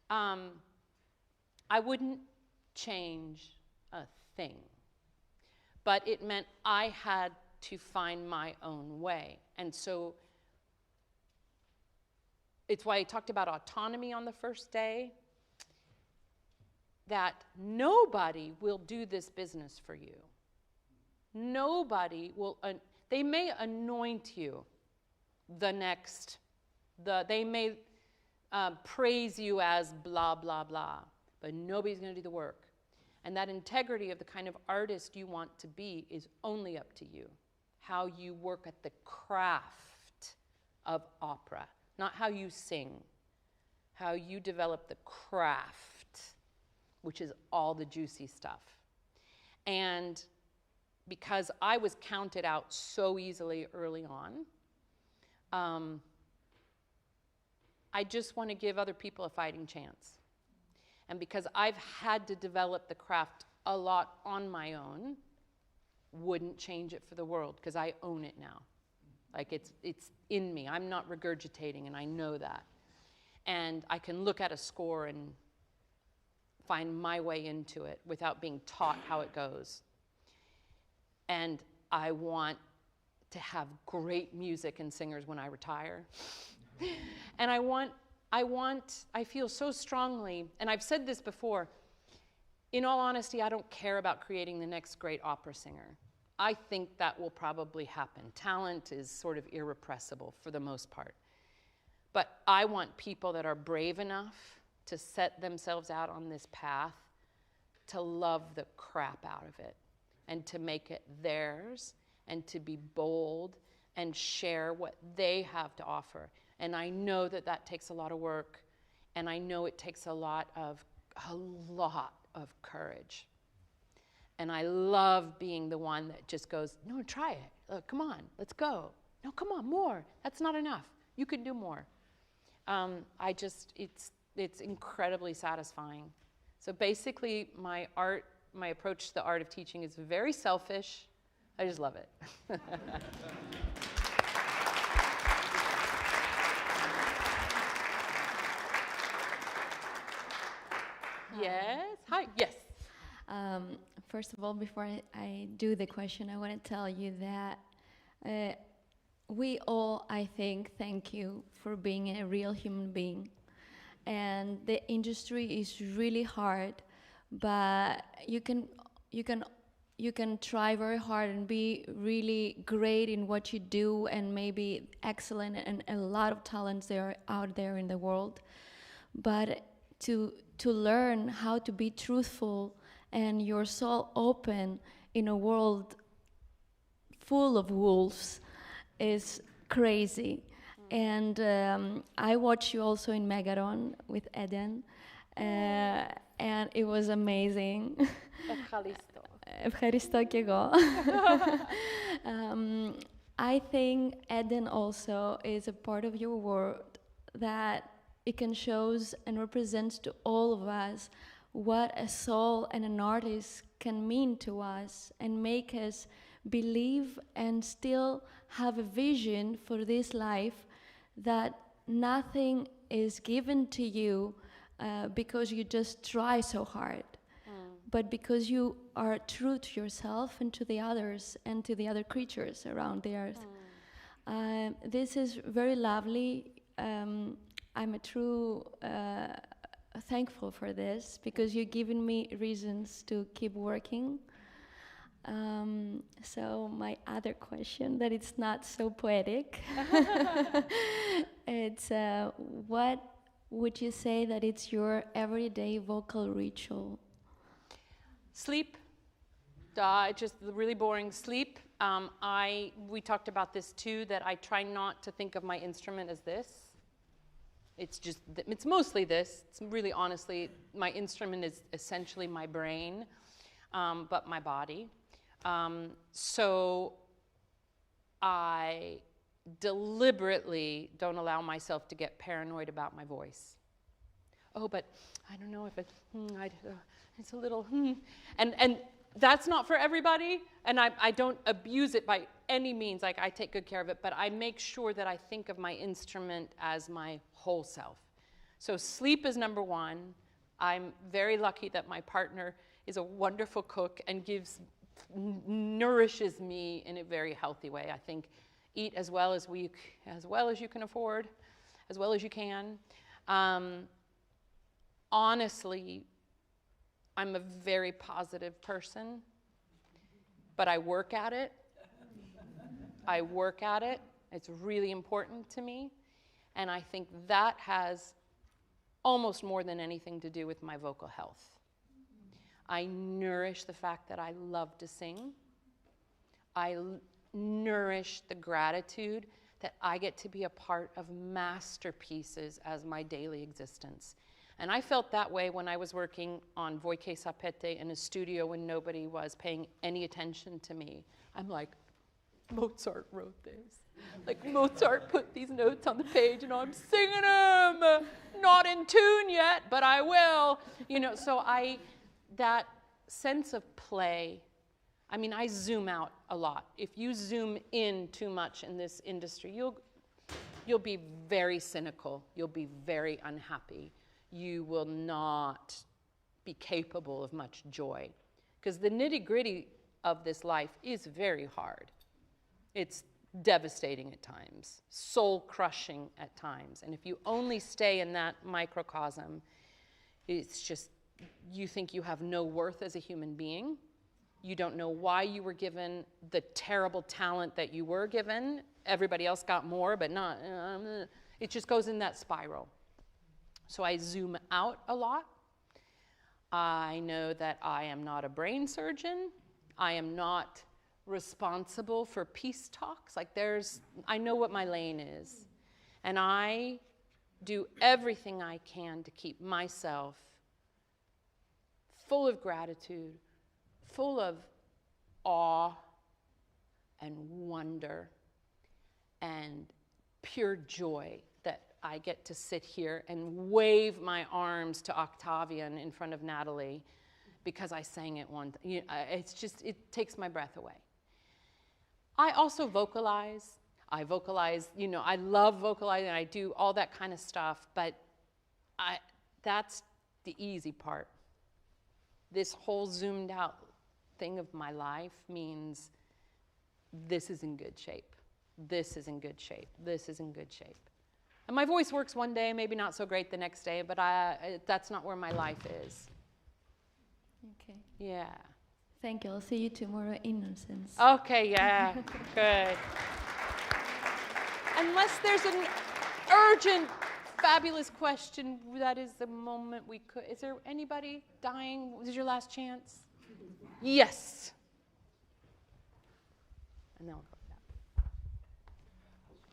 I wouldn't change a thing, but it meant I had to find my own way. And so it's why I talked about autonomy on the first day, that nobody will do this business for you. Nobody will, they may anoint you they may praise you as blah, blah, blah, but nobody's going to do the work. And that integrity of the kind of artist you want to be is only up to you. How you work at the craft of opera, not how you sing, how you develop the craft, which is all the juicy stuff. And because I was counted out so easily early on, I just want to give other people a fighting chance. And because I've had to develop the craft a lot on my own, wouldn't change it for the world, because I own it now. Like it's in me. I'm not regurgitating, and I know that. And I can look at a score and find my way into it without being taught how it goes. And I want to have great music and singers when I retire. And I feel so strongly, and I've said this before, in all honesty, I don't care about creating the next great opera singer. I think that will probably happen. Talent is sort of irrepressible for the most part. But I want people that are brave enough to set themselves out on this path, to love the crap out of it, and to make it theirs, and to be bold, and share what they have to offer. And I know that that takes a lot of work, and I know it takes a lot of courage. And I love being the one that just goes, no, try it. Look, come on, let's go. No, come on, more. That's not enough. You can do more. It's incredibly satisfying. So basically, my approach to the art of teaching is very selfish. I just love it. Yes. Hi. Yes. First of all, before I do the question, I want to tell you that we all, I think, thank you for being a real human being. And the industry is really hard, but you can try very hard and be really great in what you do, and maybe excellent, and a lot of talents there out there in the world. But to learn how to be truthful and your soul open in a world full of wolves is crazy. And I watched you also in Megaron with Eden, and it was amazing. Ευχαριστώ κι εγώ. I think Eden also is a part of your world that it can show and represents to all of us what a soul and an artist can mean to us, and make us believe and still have a vision for this life, that nothing is given to you because you just try so hard, but because you are true to yourself and to the others and to the other creatures around the earth. This is very lovely. I'm a true thankful for this, because you've given me reasons to keep working. So my other question, that it's not so poetic, it's what would you say that it's your everyday vocal ritual? Sleep. Just really boring sleep. We talked about this too, that I try not to think of my instrument as this. It's mostly this. It's really, honestly, my instrument is essentially my brain, but my body. So I deliberately don't allow myself to get paranoid about my voice. Oh, but I don't know if it's a little, and that's not for everybody, and I don't abuse it by any means. Like, I take good care of it, but I make sure that I think of my instrument as my whole self. So sleep is number one. I'm very lucky that my partner is a wonderful cook and nourishes me in a very healthy way. I think eat as well as you can afford, as well as you can. Honestly, I'm a very positive person, but I work at it. It's really important to me. And I think that has almost more than anything to do with my vocal health. I nourish the fact that I love to sing. I nourish the gratitude that I get to be a part of masterpieces as my daily existence. And I felt that way when I was working on Voike Sapete in a studio when nobody was paying any attention to me. I'm like, Mozart wrote this. Like, Mozart put these notes on the page and I'm singing them. Not in tune yet, but I will. So that sense of play, I mean, I zoom out a lot. If you zoom in too much in this industry, you'll be very cynical. You'll be very unhappy. You will not be capable of much joy. Because the nitty-gritty of this life is very hard. It's devastating at times, soul-crushing at times. And if you only stay in that microcosm, it's just, you think you have no worth as a human being, You don't know why you were given the terrible talent that you were given. Everybody else got more, but not, it just goes in that spiral. So I zoom out a lot. I know that I am not a brain surgeon. I am not responsible for peace talks. Like I know what my lane is. And I do everything I can to keep myself full of gratitude, full of awe and wonder and pure joy that I get to sit here and wave my arms to Octavian in front of Natalie because I sang it one time. It's just, it takes my breath away. I also vocalize. I vocalize, I love vocalizing, I do all that kind of stuff, but that's the easy part. This whole zoomed out thing of my life means this is in good shape. This is in good shape. This is in good shape. And my voice works one day, maybe not so great the next day, but that's not where my life is. Okay. Yeah. Thank you. I'll see you tomorrow, Innocence. Okay, yeah, good. Unless there's an urgent, fabulous question, that is the moment we could. Is there anybody dying? This is your last chance? Yes. And then I'll go with that.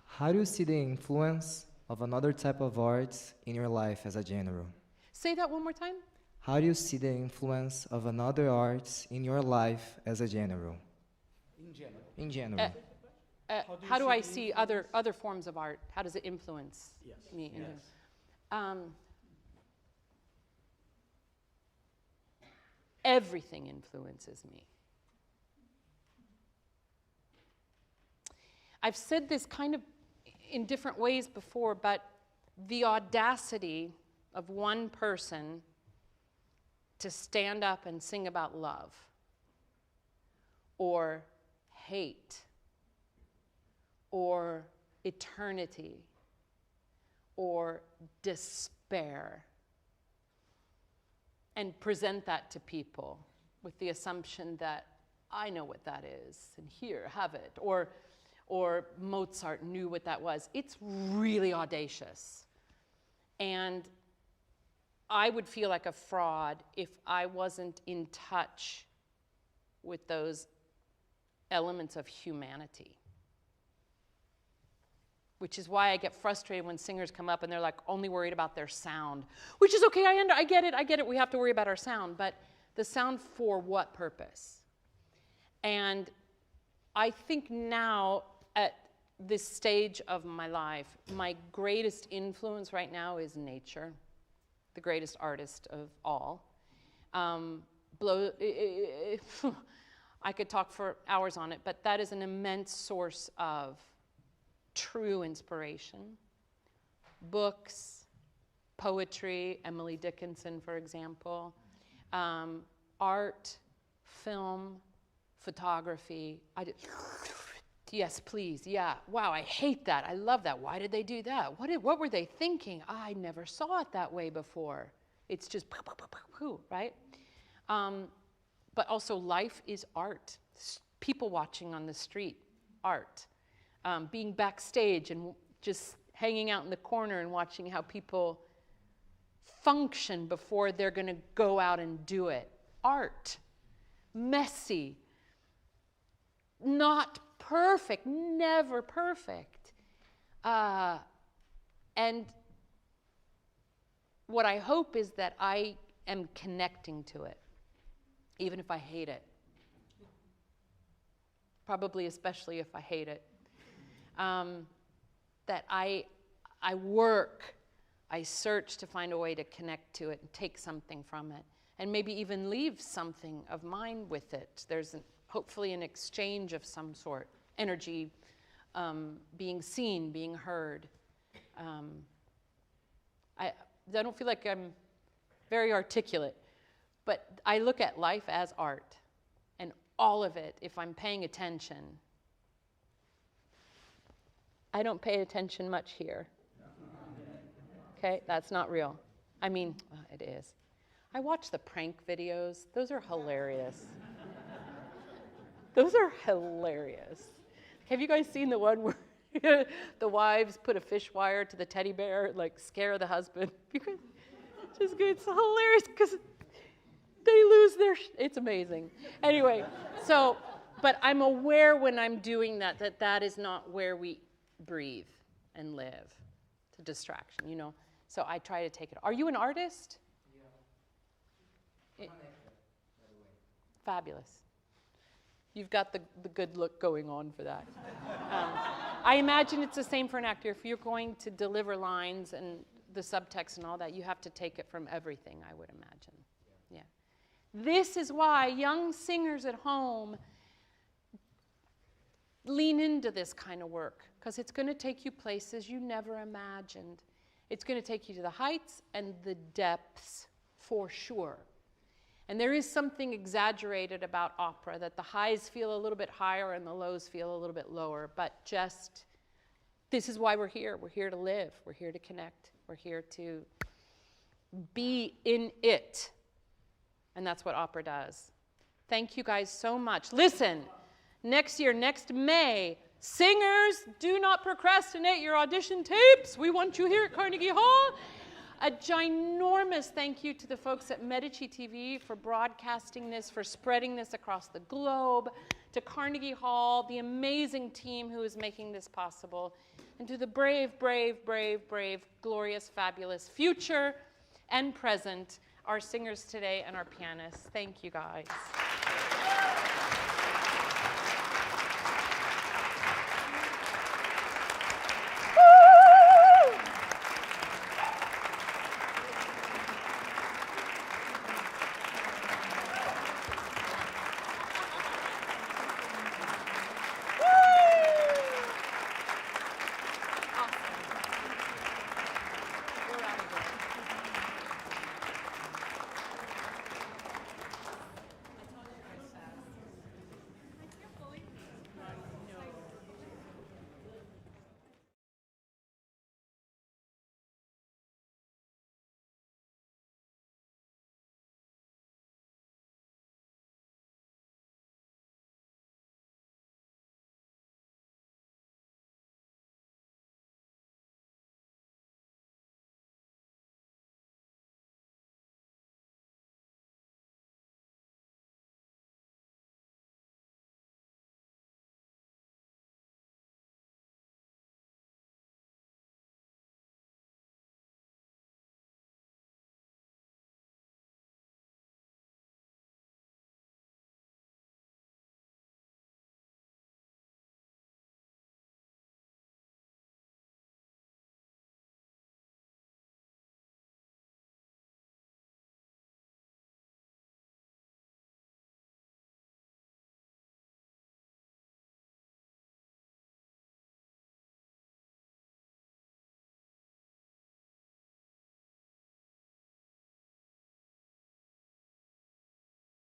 How do you see the influence of another type of art in your life as a general? Say that one more time. How do you see the influence of another art in your life as a general? In general. How do I see other forms of art? How does it influence me? Yes. Everything influences me. I've said this kind of in different ways before, but the audacity of one person to stand up and sing about love or hate or eternity or despair and present that to people with the assumption that I know what that is and here, have it, or Mozart knew what that was. It's really audacious. And I would feel like a fraud if I wasn't in touch with those elements of humanity. Which is why I get frustrated when singers come up and they're like only worried about their sound, which is okay, I get it, we have to worry about our sound, but the sound for what purpose? And I think now at this stage of my life, my greatest influence right now is nature, the greatest artist of all. I could talk for hours on it, but that is an immense source of true inspiration. Books, poetry, Emily Dickinson, for example, art, film, photography. Yes, please, yeah. Wow, I hate that. I love that. Why did they do that? What were they thinking? I never saw it that way before. It's just right? But also life is art. People watching on the street, art. Being backstage and just hanging out in the corner and watching how people function before they're going to go out and do it. Art. Messy. Not perfect. Never perfect. And what I hope is that I am connecting to it, even if I hate it. Probably especially if I hate it. That I work, I search to find a way to connect to it and take something from it, and maybe even leave something of mine with it. There's hopefully an exchange of some sort, energy, being seen, being heard. I don't feel like I'm very articulate, but I look at life as art, and all of it, if I'm paying attention. I don't pay attention much here. Okay, that's not real. I mean, it is. I watch the prank videos. Those are hilarious. Those are hilarious. Have you guys seen the one where the wives put a fish wire to the teddy bear, like scare the husband? Because it's hilarious because they lose their, it's amazing. Anyway, so, but I'm aware when I'm doing that, that is not where we breathe and live. It's a distraction, you know? So I try to take it. Are you an artist? Yeah. Fabulous. You've got the good look going on for that. I imagine it's the same for an actor. If you're going to deliver lines and the subtext and all that, you have to take it from everything, I would imagine. Yeah. This is why young singers at home lean into this kind of work, because it's going to take you places you never imagined. It's going to take you to the heights and the depths for sure. And there is something exaggerated about opera, that the highs feel a little bit higher and the lows feel a little bit lower. But just, this is why we're here. We're here to live. We're here to connect. We're here to be in it. And that's what opera does. Thank you guys so much. Listen, next year, next May, singers, do not procrastinate your audition tapes. We want you here at Carnegie Hall. A ginormous thank you to the folks at Medici TV for broadcasting this, for spreading this across the globe, to Carnegie Hall, the amazing team who is making this possible, and to the brave, brave, brave, brave, glorious, fabulous future and present, our singers today and our pianists. Thank you, guys.